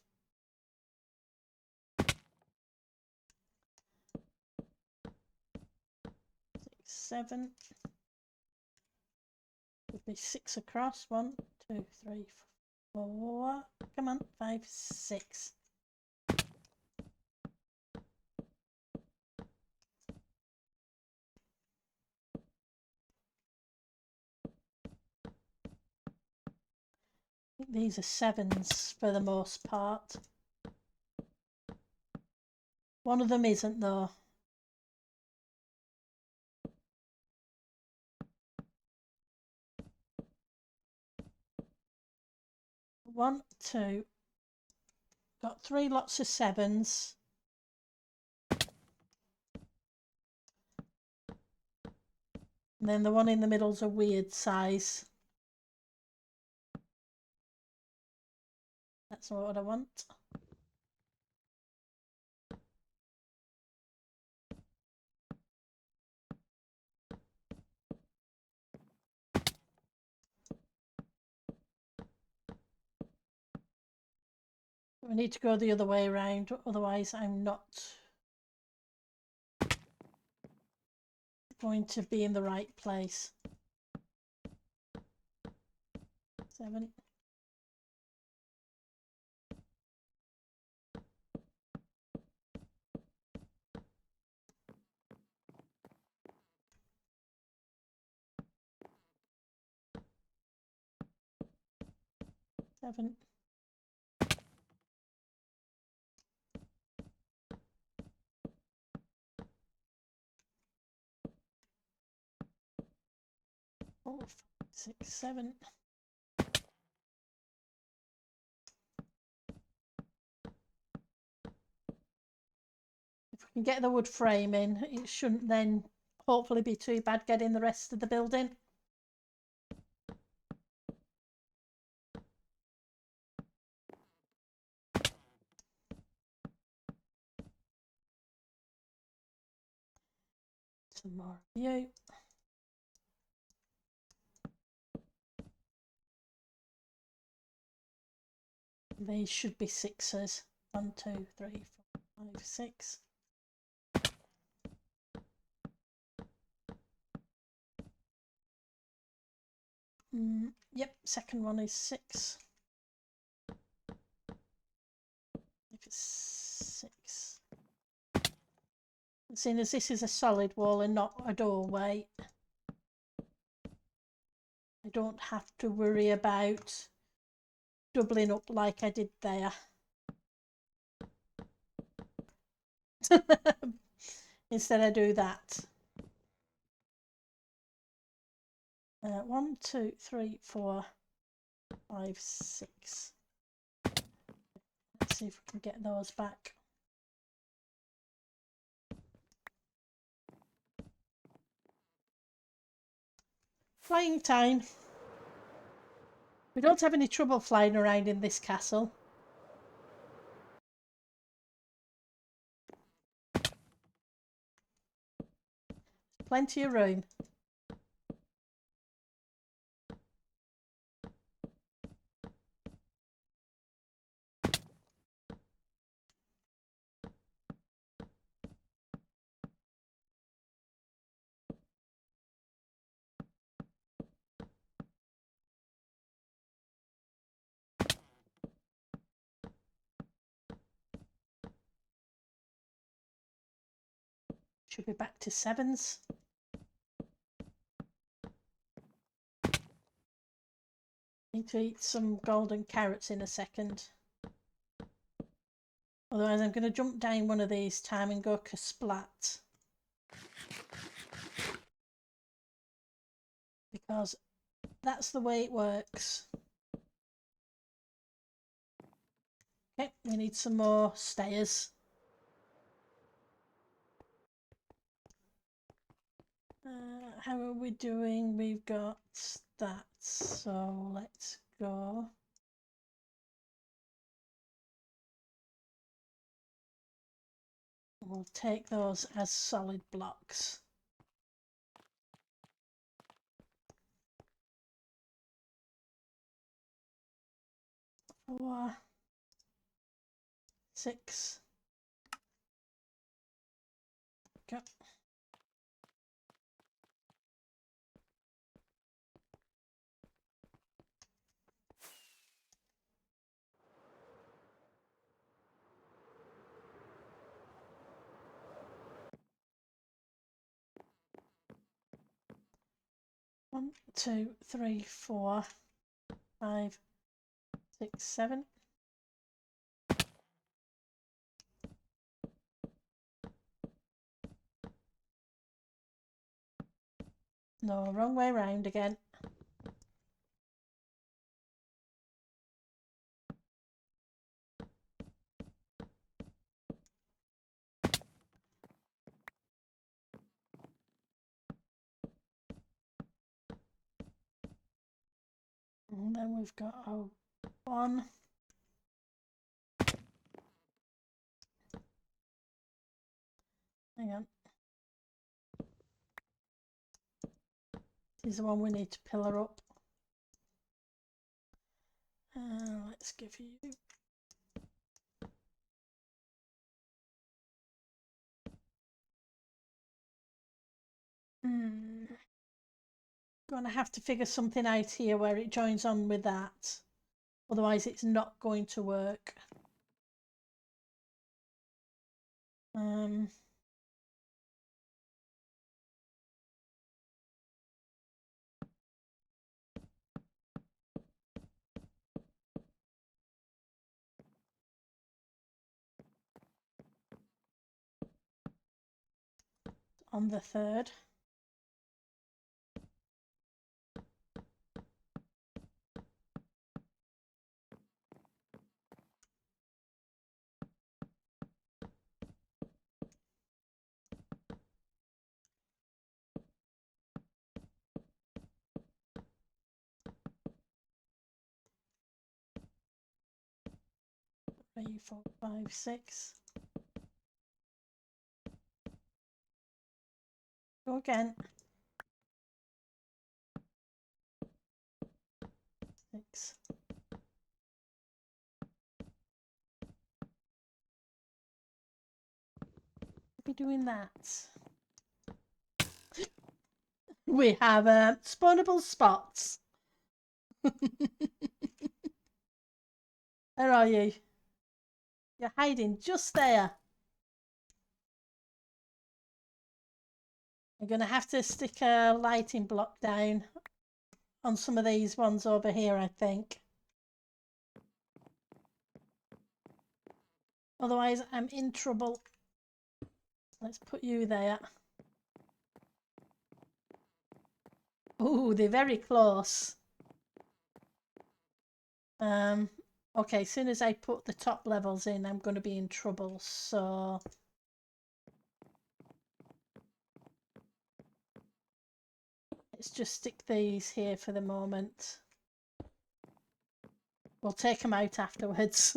6, 7. Would be 6 across. 1, 2, 3, 4. Come on, 5, 6. I think these are 7s for the most part. One of them isn't though. One, two. Got 3 lots of 7s. And then the one in the middle's a weird size. That's not what I want. We need to go the other way around, otherwise I'm not going to be in the right place. 7. Seven. Four, 5, 6, 7. If we can get the wood frame in, it shouldn't then hopefully be too bad getting the rest of the building. Some more view. These should be 6s. 1, 2, 3, 4, 5, 6. Yep, second one is 6. If it's 6. Seeing as this is a solid wall and not a doorway, I don't have to worry about doubling up like I did there. Instead I do that. 1, 2, 3, 4, 5, 6. Let's see if we can get those back. Flying time. We don't have any trouble flying around in this castle. Plenty of room. Should be back to 7s. Need to eat some golden carrots in a second. Otherwise I'm going to jump down one of these time and go kersplat. Because that's the way it works. Okay, we need some more stairs. How are we doing? We've got that, so let's go. We'll take those as solid blocks. Four, 6. Go. One, 2, 3, 4, 5, 6, 7. No, wrong way round again. And then we've got a 1. Hang on. This is the one we need to pillar up. Let's give you... Gonna have to figure something out here where it joins on with that. Otherwise it's not going to work. On the 3rd. Three, 4, 5, 6. Go again. 6. Be doing that. We have spawnable spots. Where are you? You're hiding just there. I'm going to have to stick a lighting block down on some of these ones over here, I think. Otherwise, I'm in trouble. Let's put you there. Oh, they're very close. Okay, as soon as I put the top levels in, I'm going to be in trouble, so... Let's just stick these here for the moment. We'll take them out afterwards.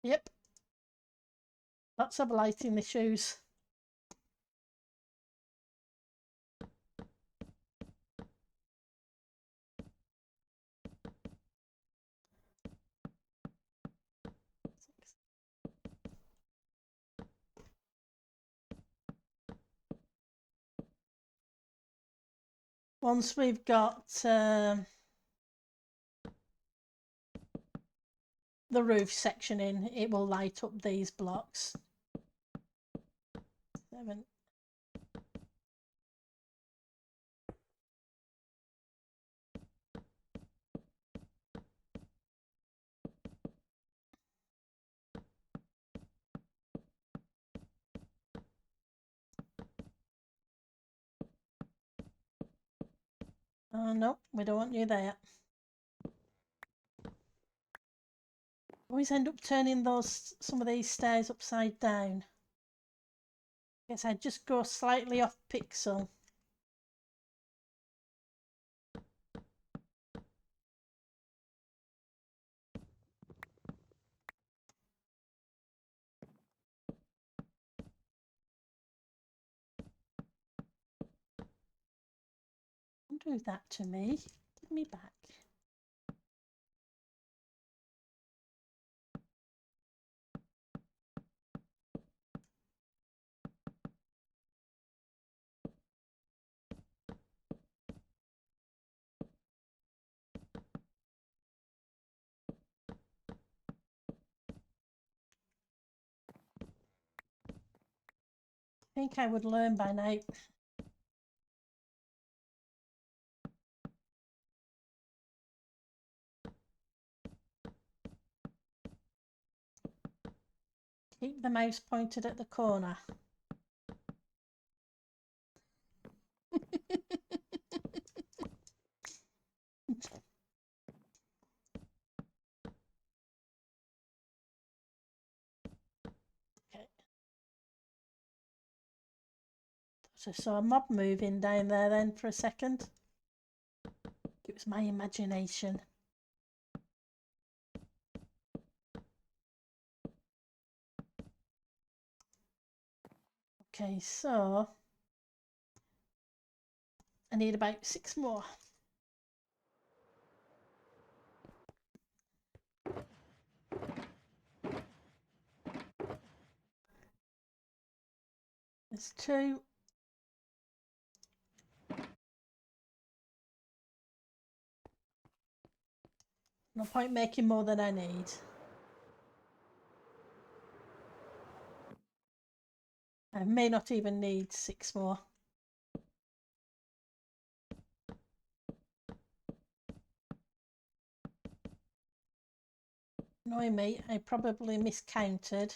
Yep. Lots of lighting issues. Once we've got the roof section in, it will light up these blocks. 7. Oh no, we don't want you there. Always end up turning some of these stairs upside down. Guess I'd just go slightly off pixel. Don't do that to me. Give me back. I think I would learn by now. Keep the mouse pointed at the corner. Okay. So I saw a mob moving down there then for a second. It was my imagination. Okay, so I need about 6 more. There's 2. No point making more than I need. I may not even need 6 more. Knowing me, I probably miscounted.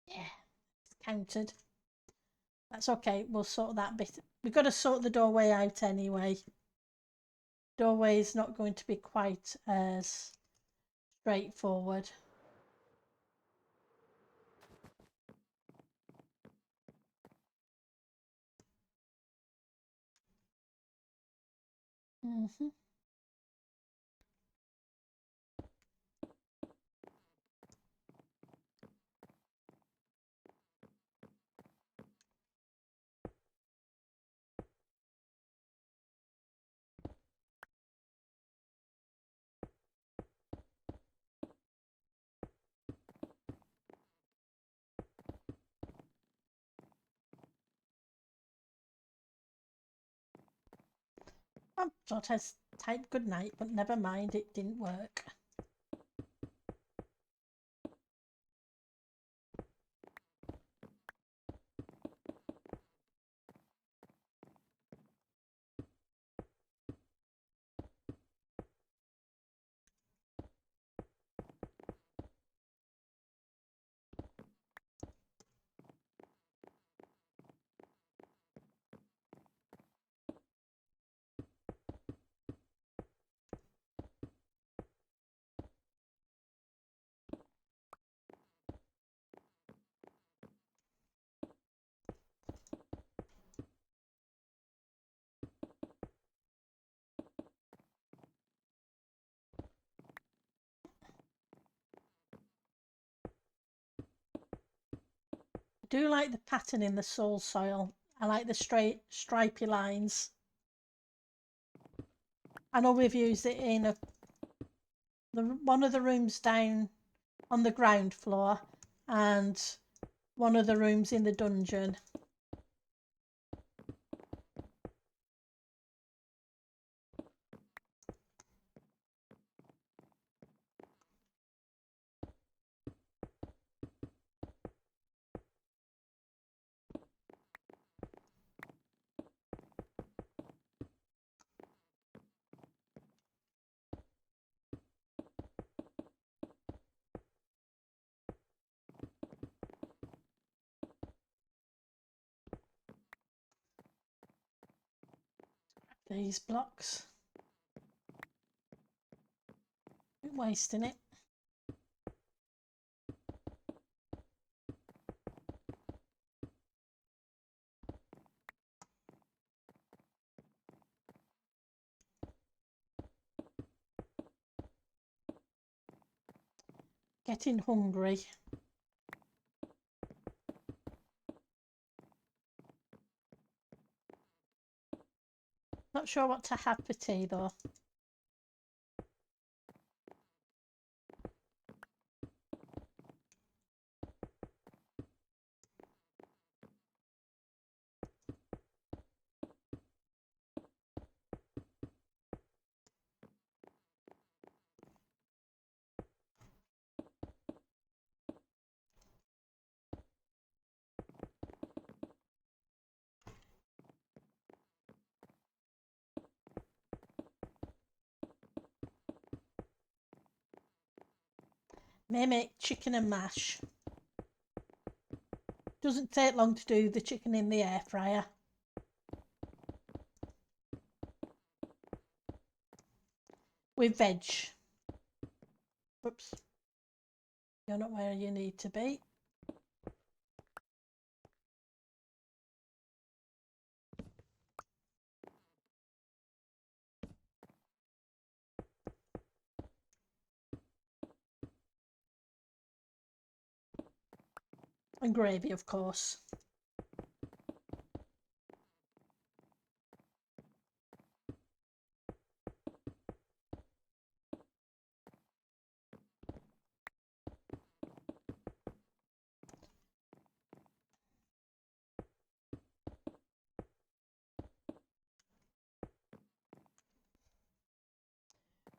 Yeah, miscounted. That's okay, we'll sort that bit. We've got to sort the doorway out anyway. Doorway is not going to be quite as straightforward. Mm-hmm. I thought I typed good night, but never mind, it didn't work. I do like the pattern in the soul soil. I like the straight stripy lines. I know we've used it in one of the rooms down on the ground floor and one of the rooms in the dungeon. these blocks. I'm wasting it. Getting hungry. Not sure what to have for tea though. May make chicken and mash. Doesn't take long to do the chicken in the air fryer. With veg. Oops. You're not where you need to be. And gravy, of course.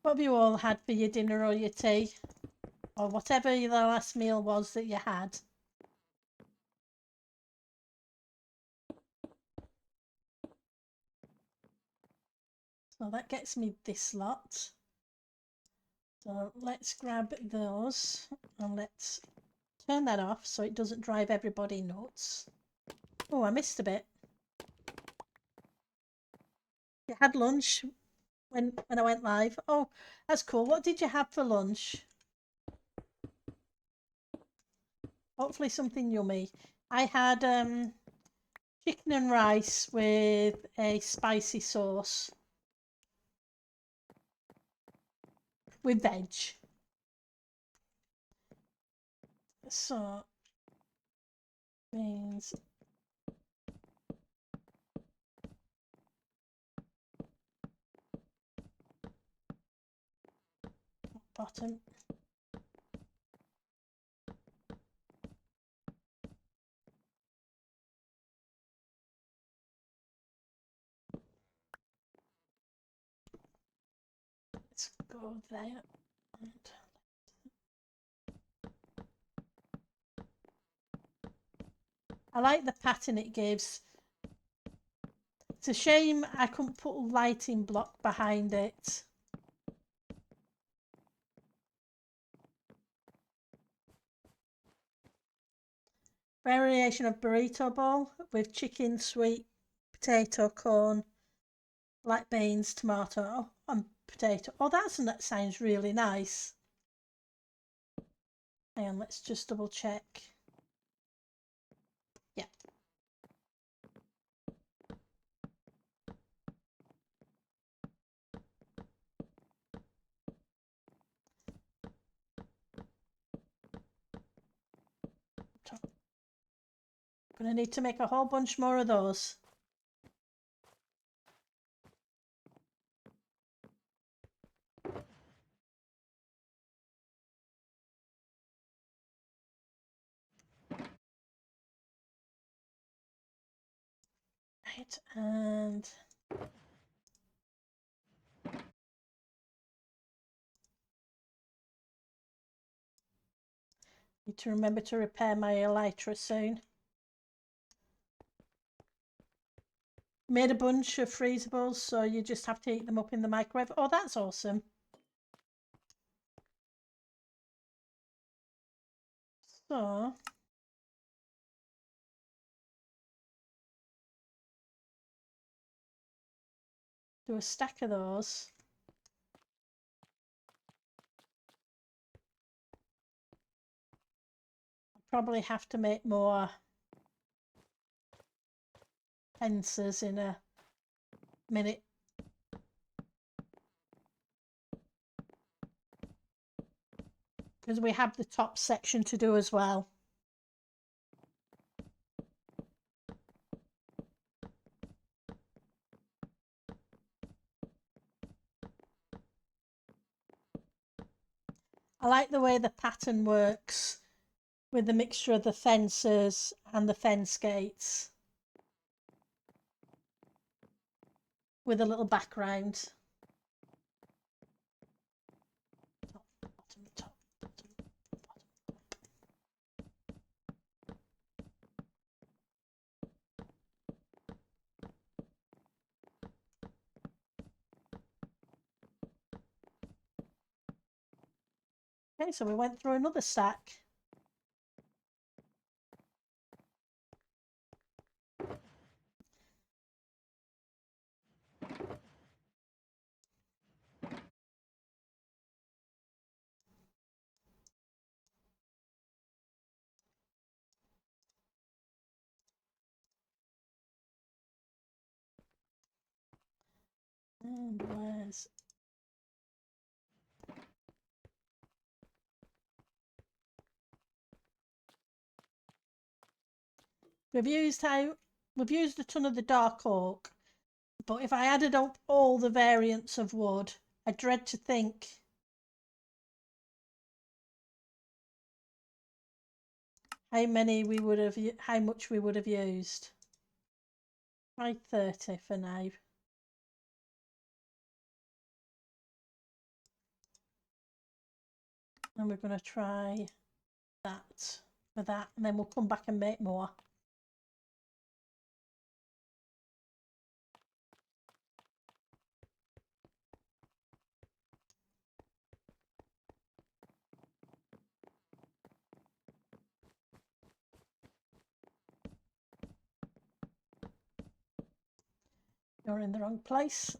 What have you all had for your dinner or your tea? Or whatever the last meal was that you had? So that gets me this lot. So let's grab those and let's turn that off so it doesn't drive everybody nuts. Oh, I missed a bit. You had lunch when I went live. Oh, that's cool. What did you have for lunch? Hopefully something yummy. I had chicken and rice with a spicy sauce with veg. So beans, bottom. Let's go there. And I like the pattern it gives. It's a shame I couldn't put a lighting block behind it. Variation of burrito bowl with chicken, sweet potato, corn, black beans, tomato, and potato. Oh, that sounds really nice. Hang on, let's just double check. Yeah. Gonna need to make a whole bunch more of those. Right, and need to remember to repair my elytra soon. Made a bunch of freezables, so you just have to heat them up in the microwave. Oh, that's awesome. So do a stack of those. Probably have to make more fences in a minute. Because we have the top section to do as well. I like the way the pattern works with the mixture of the fences and the fence gates with a little background. Top, bottom, top, bottom, bottom. Okay, so we went through another stack. And where's... We've used a ton of the dark oak, but if I added up all the variants of wood, I dread to think how much we would have used. Try 30 for now. And we're going to try that for that, and then we'll come back and make more. You're in the wrong place.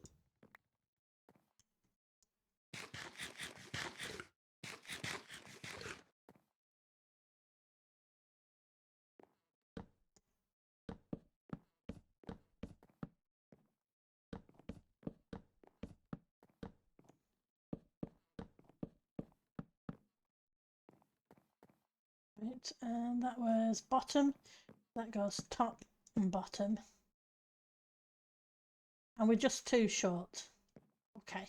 Right, and that was bottom. That goes top and bottom. And we're just too short. Okay.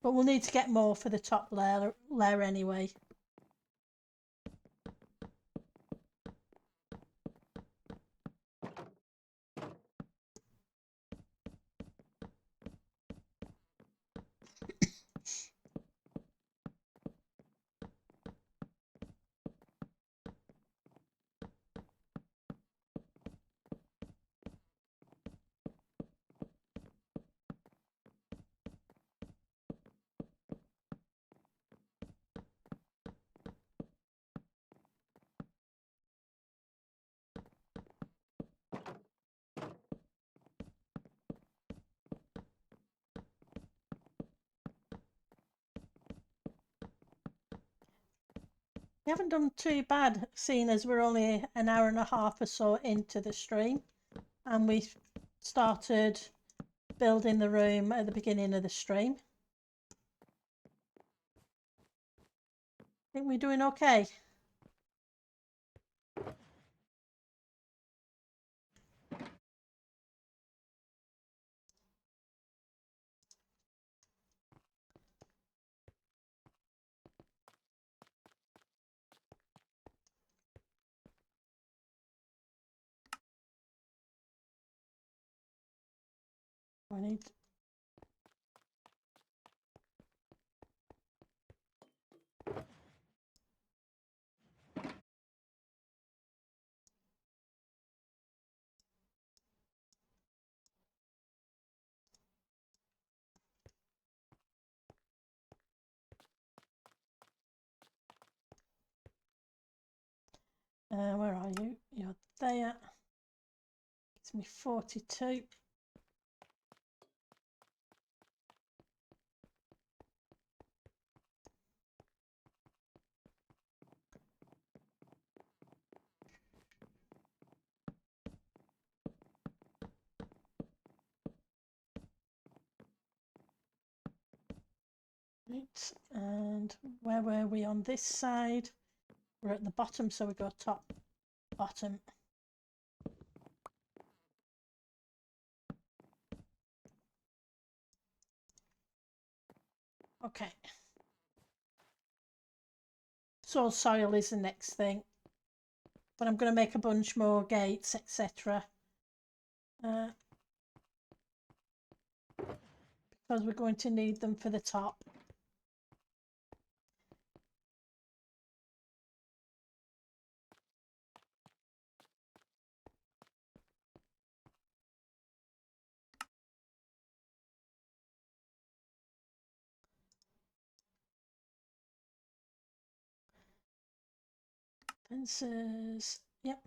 But we'll need to get more for the top layer anyway. We haven't done too bad, seeing as we're only an hour and a half or so into the stream, and we started building the room at the beginning of the stream. I think we're doing okay. We need... where are you? You're there. Gives me 42. Right, and where were we on this side? We're at the bottom, so we go top, bottom. Okay. Soil is the next thing, but I'm going to make a bunch more gates, etc. Because we're going to need them for the top. Fences, yep.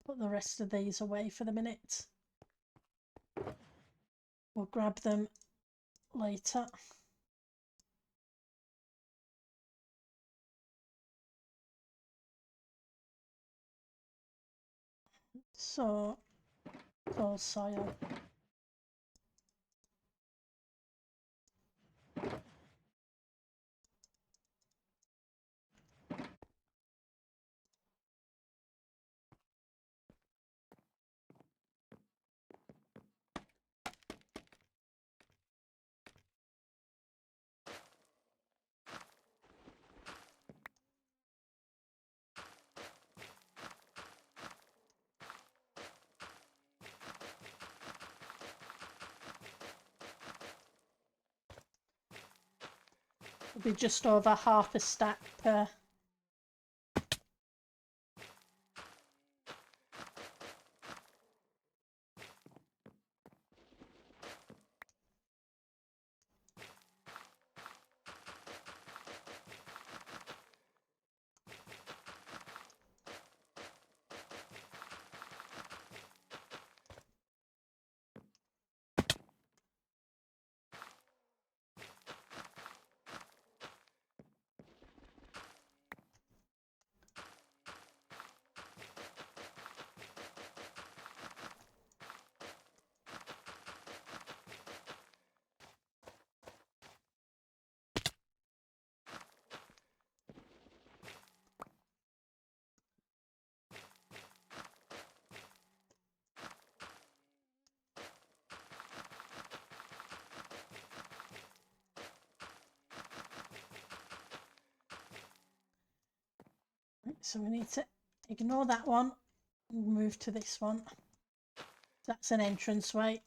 Put the rest of these away for the minute. We'll grab them later. So, all soil. It'll be just over half a stack per. So we need to ignore that one and move to this one. That's an entranceway.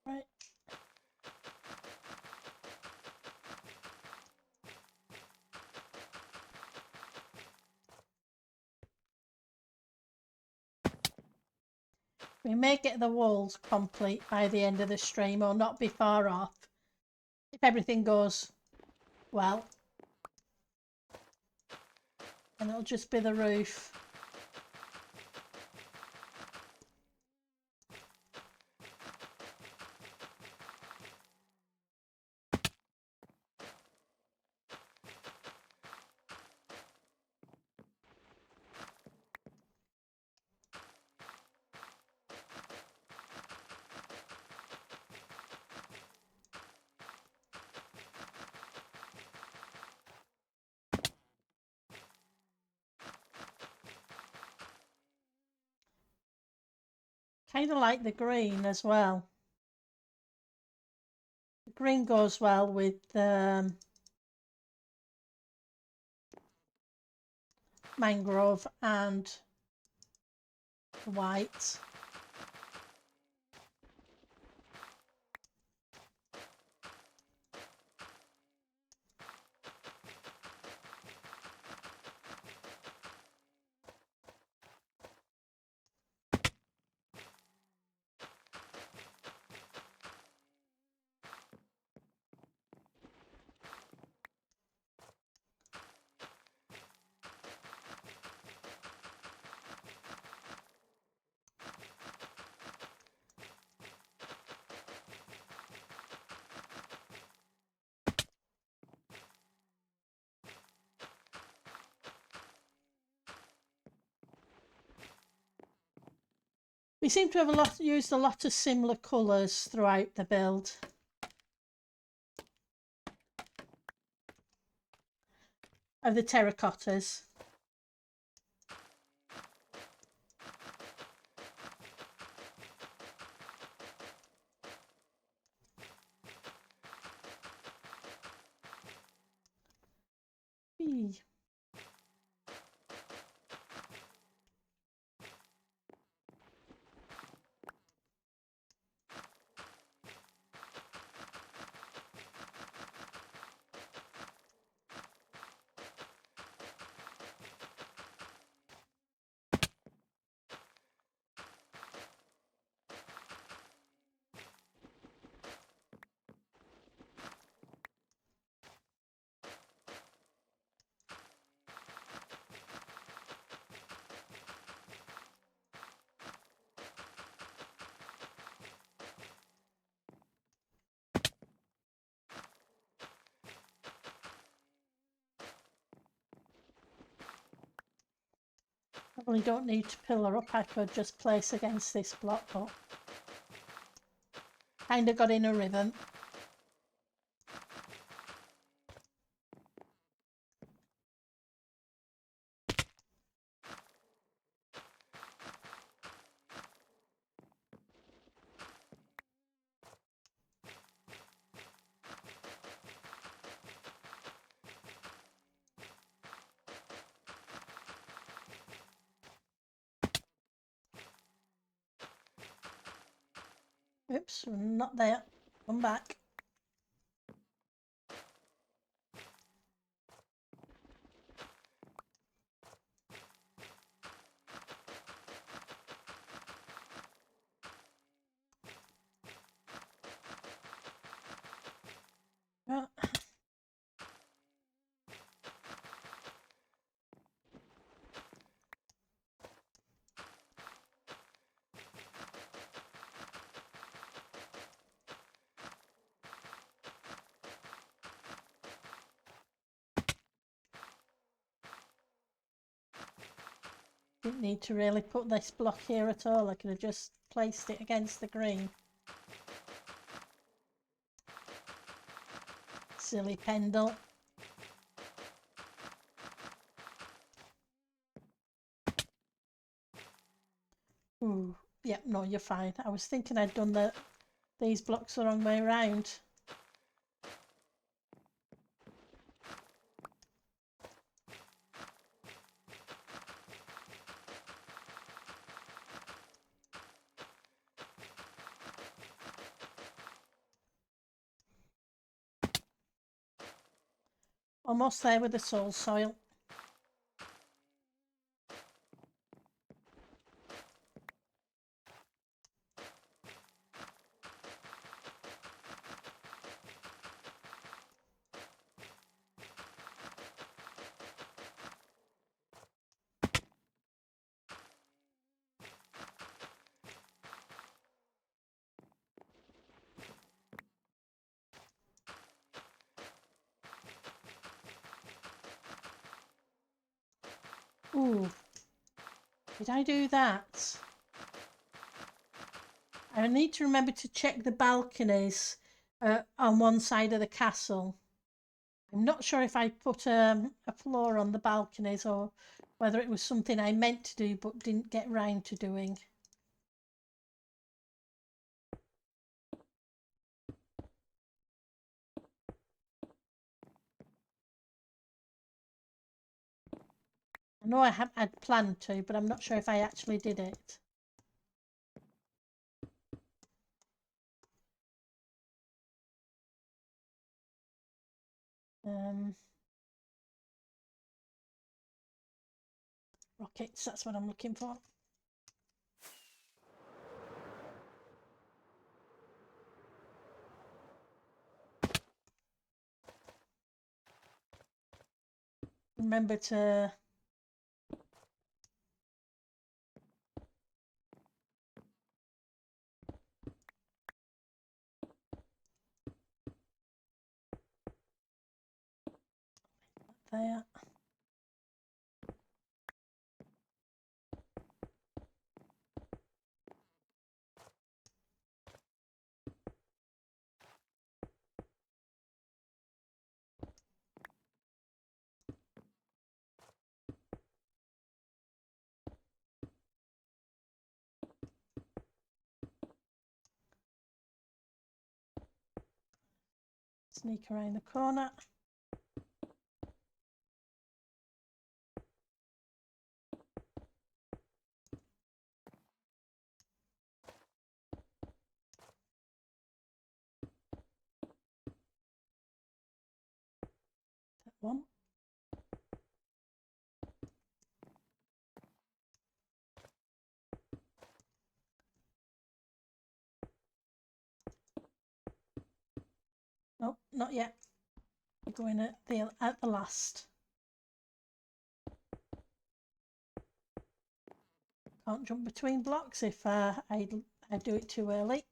Right. We may get the walls complete by the end of the stream or not be far off if everything goes well. And it'll just be the roof. Kind of like the green as well. The green goes well with mangrove and the white. We seem to have used a lot of similar colours throughout the build. Of the terracottas. Whee. Probably don't need to pillar up, I could just place against this block, but kind of got in a rhythm. Oops, not there. Come back. Oh. Didn't need to really put this block here at all. I could have just placed it against the green. Silly Pendle. Ooh, yeah, no, you're fine. I was thinking I'd done these blocks the wrong way around. Almost there with the soul soil. Ooh, did I do that? I need to remember to check the balconies on one side of the castle. I'm not sure if I put a floor on the balconies or whether it was something I meant to do but didn't get round to doing. I know I'd planned to, but I'm not sure if I actually did it. Rockets, that's what I'm looking for. Remember to there. Sneak around the corner. That one. Nope, not yet. We're going at the last. Can't jump between blocks if I do it too early.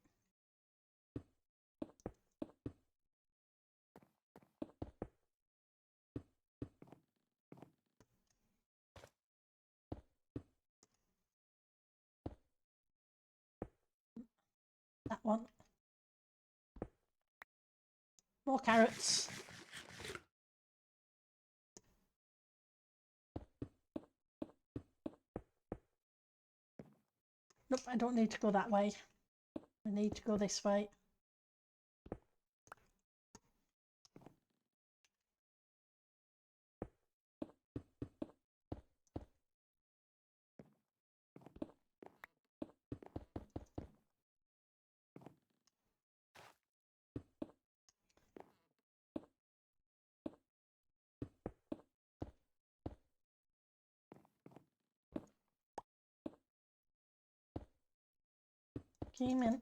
That one. More carrots. Nope, I don't need to go that way. I need to go this way. Came in.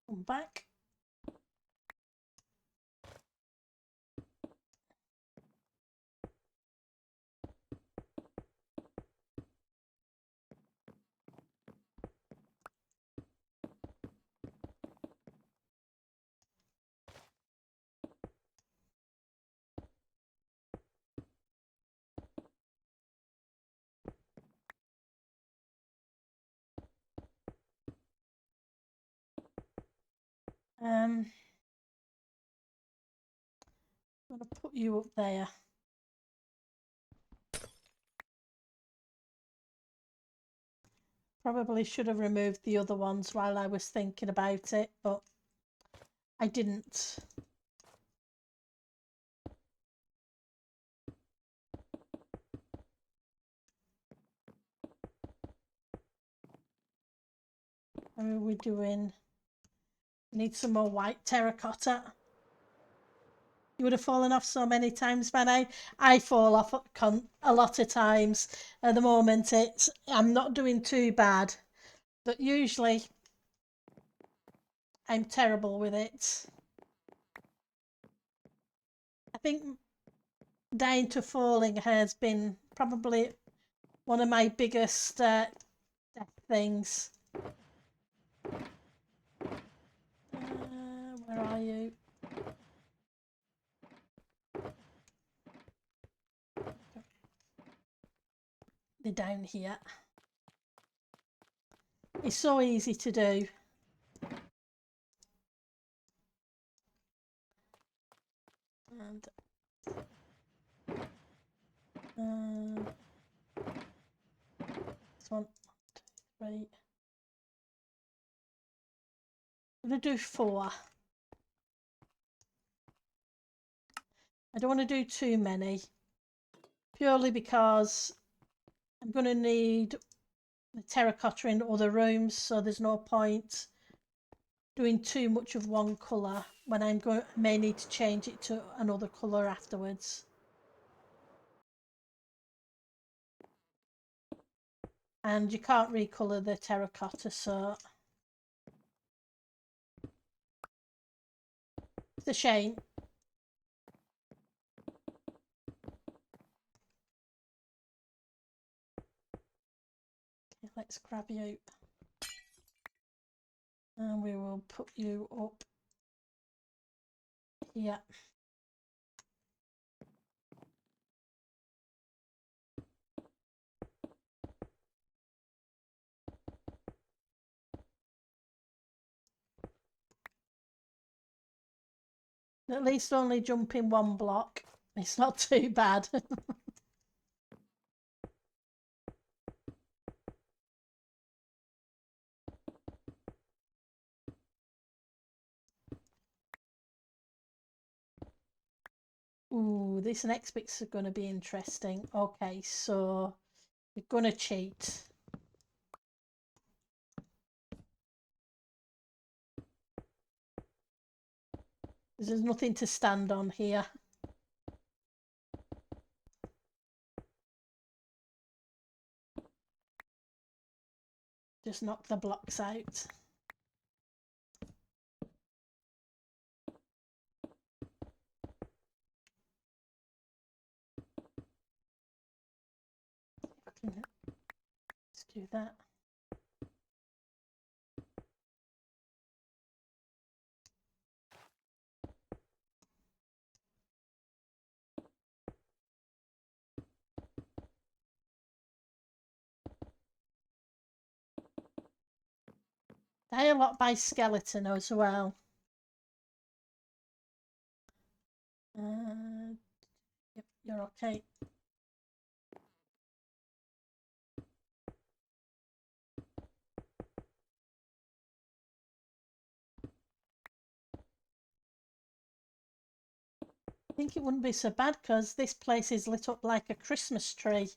Come back. I'm going to put you up there. Probably should have removed the other ones while I was thinking about it, but I didn't. How are we doing? Need some more white terracotta. You would have fallen off so many times, man. I fall off a lot of times. At the moment, I'm not doing too bad, but usually I'm terrible with it. I think dying to falling has been probably one of my biggest death things. Where are you? They're down here. It's so easy to do. And this one, 2, 3. I'm gonna do 4. I don't want to do too many, purely because I'm going to need the terracotta in other rooms, so there's no point doing too much of one colour when may need to change it to another colour afterwards. And you can't recolour the terracotta, so it's a shame. Okay, let's grab you. And we will put you up here. At least only jumping one block. It's not too bad. Ooh, this next bit's going to be interesting. Okay, so we're going to cheat. There's nothing to stand on here. Just knock the blocks out. Let's do that. Die a lot by skeleton as well. Yep, you're okay. I think it wouldn't be so bad because this place is lit up like a Christmas tree.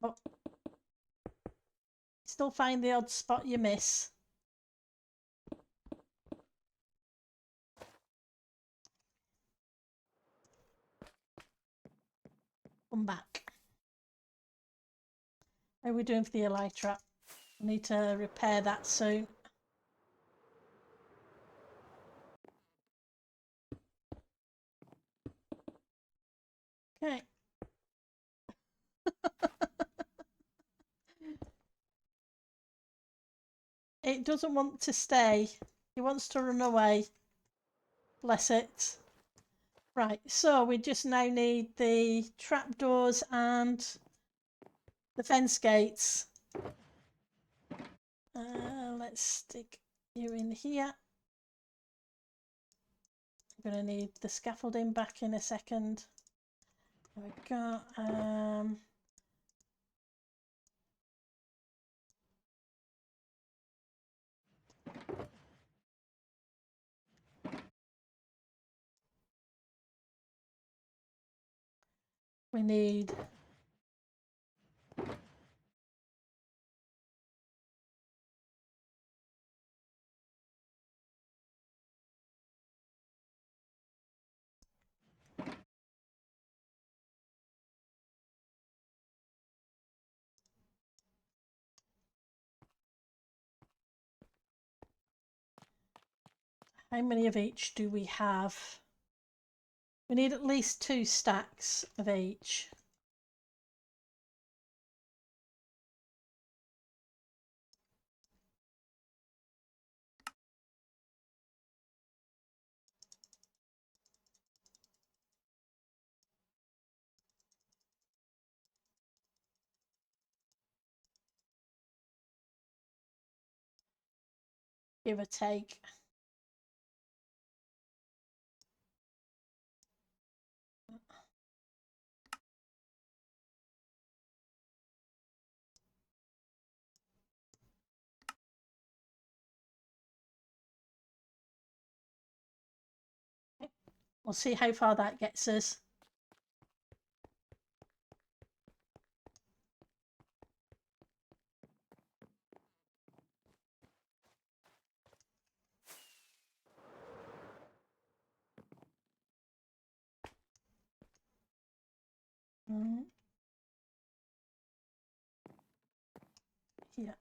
But still find the odd spot you miss. Come back. How are we doing for the elytra? I need to repair that soon. Okay. It doesn't want to stay. It wants to run away. Bless it. Right, so we just now need the trapdoors and the fence gates. Let's stick you in here. I'm going to need the scaffolding back in a second. There we go. We need how many of each do we have? We need at least 2 stacks of each. Give or take. We'll see how far that gets us. Yeah.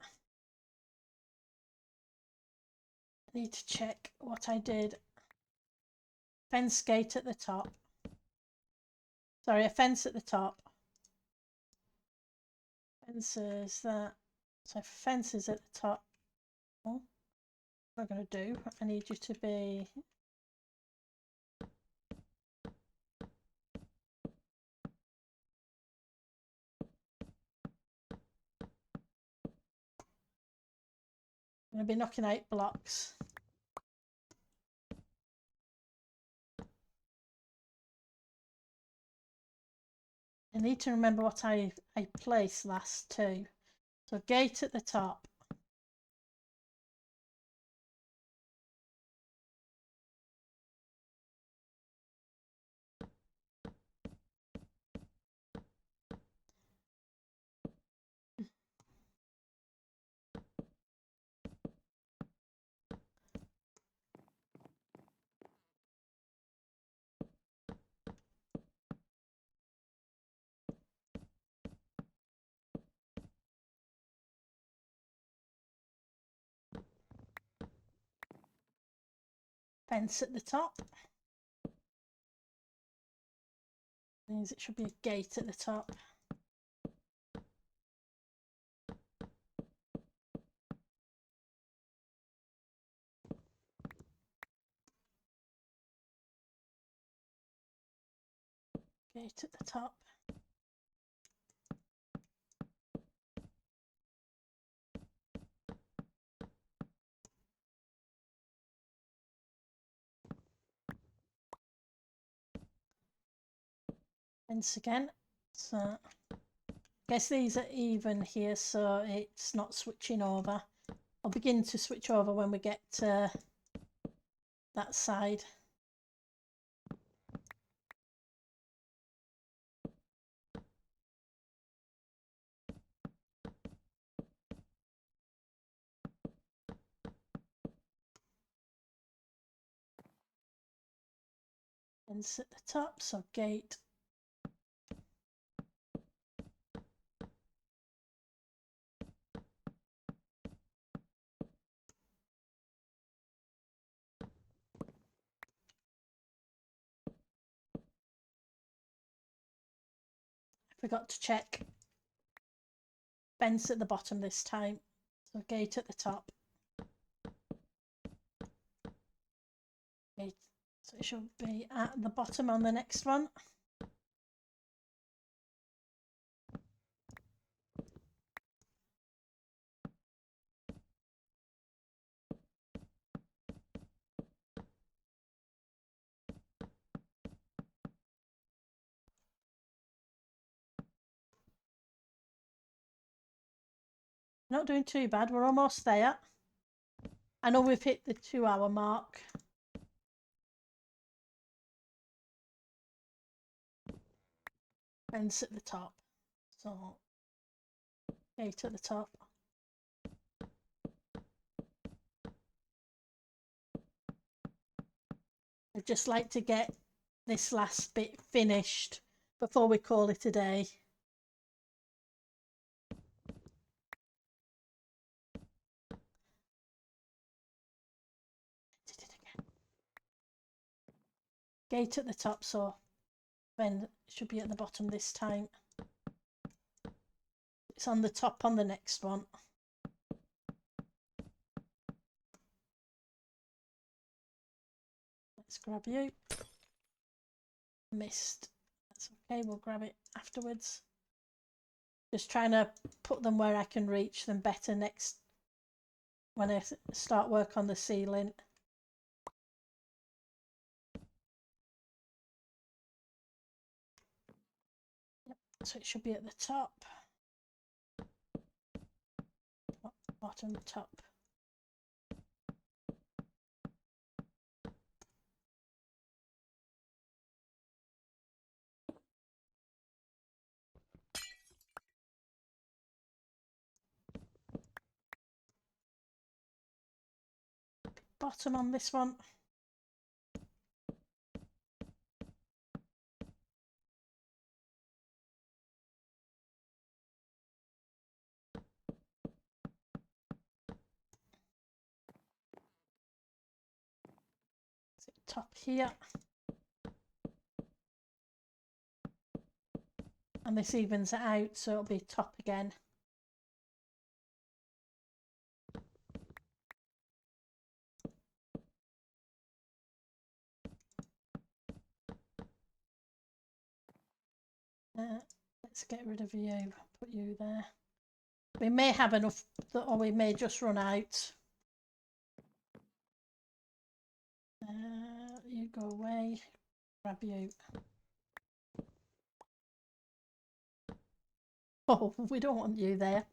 I need to check what I did. Fence gate at the top. Sorry, a fence at the top. Fences that. So fences at the top. Oh, what am I going to do? I need you to be. I'm going to be knocking out blocks. I need to remember what I placed last too. So gate at the top. Fence at the top. Means it should be a gate at the top. Gate at the top. Fence again. So I guess these are even here, so it's not switching over. I'll begin to switch over when we get to that side. Fence at the top, so gate. I forgot to check. Fence at the bottom this time, so gate at the top. Gate. So it should be at the bottom on the next one. Not doing too bad, we're almost there. I know we've hit the 2-hour mark. Fence at the top, so gate at the top. I'd just like to get this last bit finished before we call it a day. Did it again. Gate at the top, so then it should be at the bottom this time. It's on the top on the next one. Let's grab you. Missed. That's okay, we'll grab it afterwards. Just trying to put them where I can reach them better next when I start work on the ceiling. Yep. So it should be at the top. Bottom, top. bottom on this one. Top here. And this evens it out, so it'll be top again. Let's get rid of you, put you there. We may have enough, or we may just run out. You go away, grab you. Oh, we don't want you there.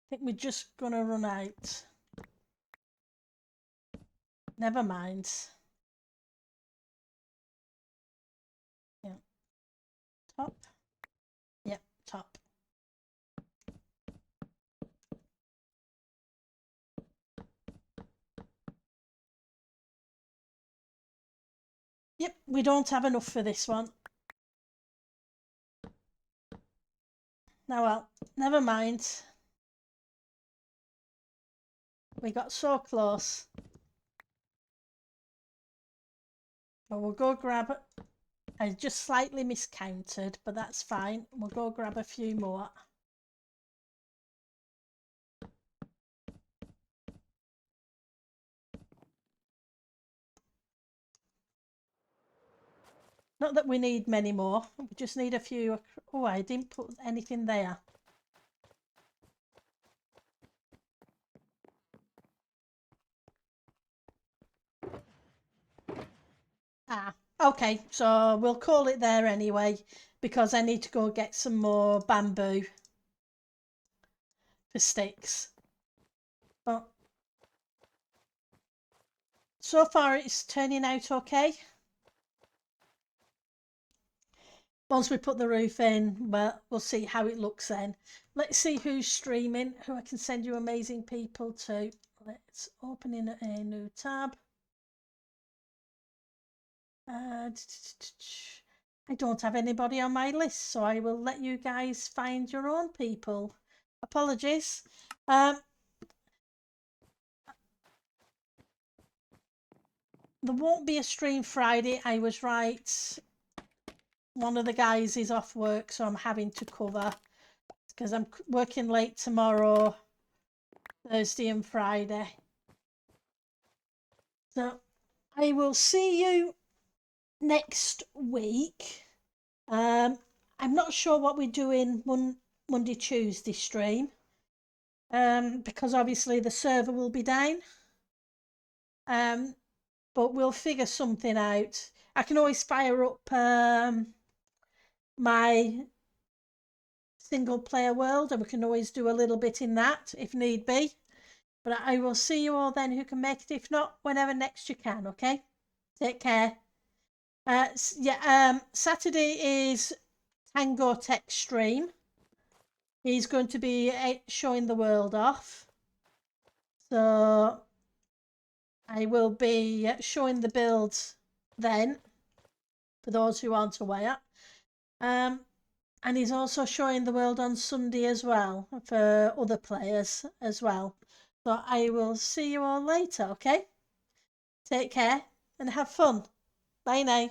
I think we're just gonna run out. Never mind. Yeah. Top. Yep, top. Yep, we don't have enough for this one. Now, well, never mind. We got so close. But we'll go grab it. I just slightly miscounted, but that's fine. We'll go grab a few more. Not that we need many more. We just need a few. Oh, I didn't put anything there. Ah, okay. So we'll call it there anyway, because I need to go get some more bamboo for sticks. But so far it's turning out okay. Once we put the roof in, well, we'll see how it looks then. Let's see who's streaming, who I can send you amazing people to. Let's open in a new tab. I don't have anybody on my list, so I will let you guys find your own people. Apologies. There won't be a stream Friday. I was right. One of the guys is off work, so I'm having to cover because I'm working late tomorrow, Thursday and Friday. So I will see you next week. I'm not sure what we're doing Monday, Tuesday stream, because obviously the server will be down. But we'll figure something out. I can always fire up my single player world, and we can always do a little bit in that if need be. But I will see you all then who can make it. If not, whenever next you can, okay? Take care. Saturday is Tango Tech stream. He's going to be showing the world off. So I will be showing the builds then, for those who aren't aware. And he's also showing the world on Sunday as well, for other players as well. So I will see you all later, okay? Take care and have fun. Bye now.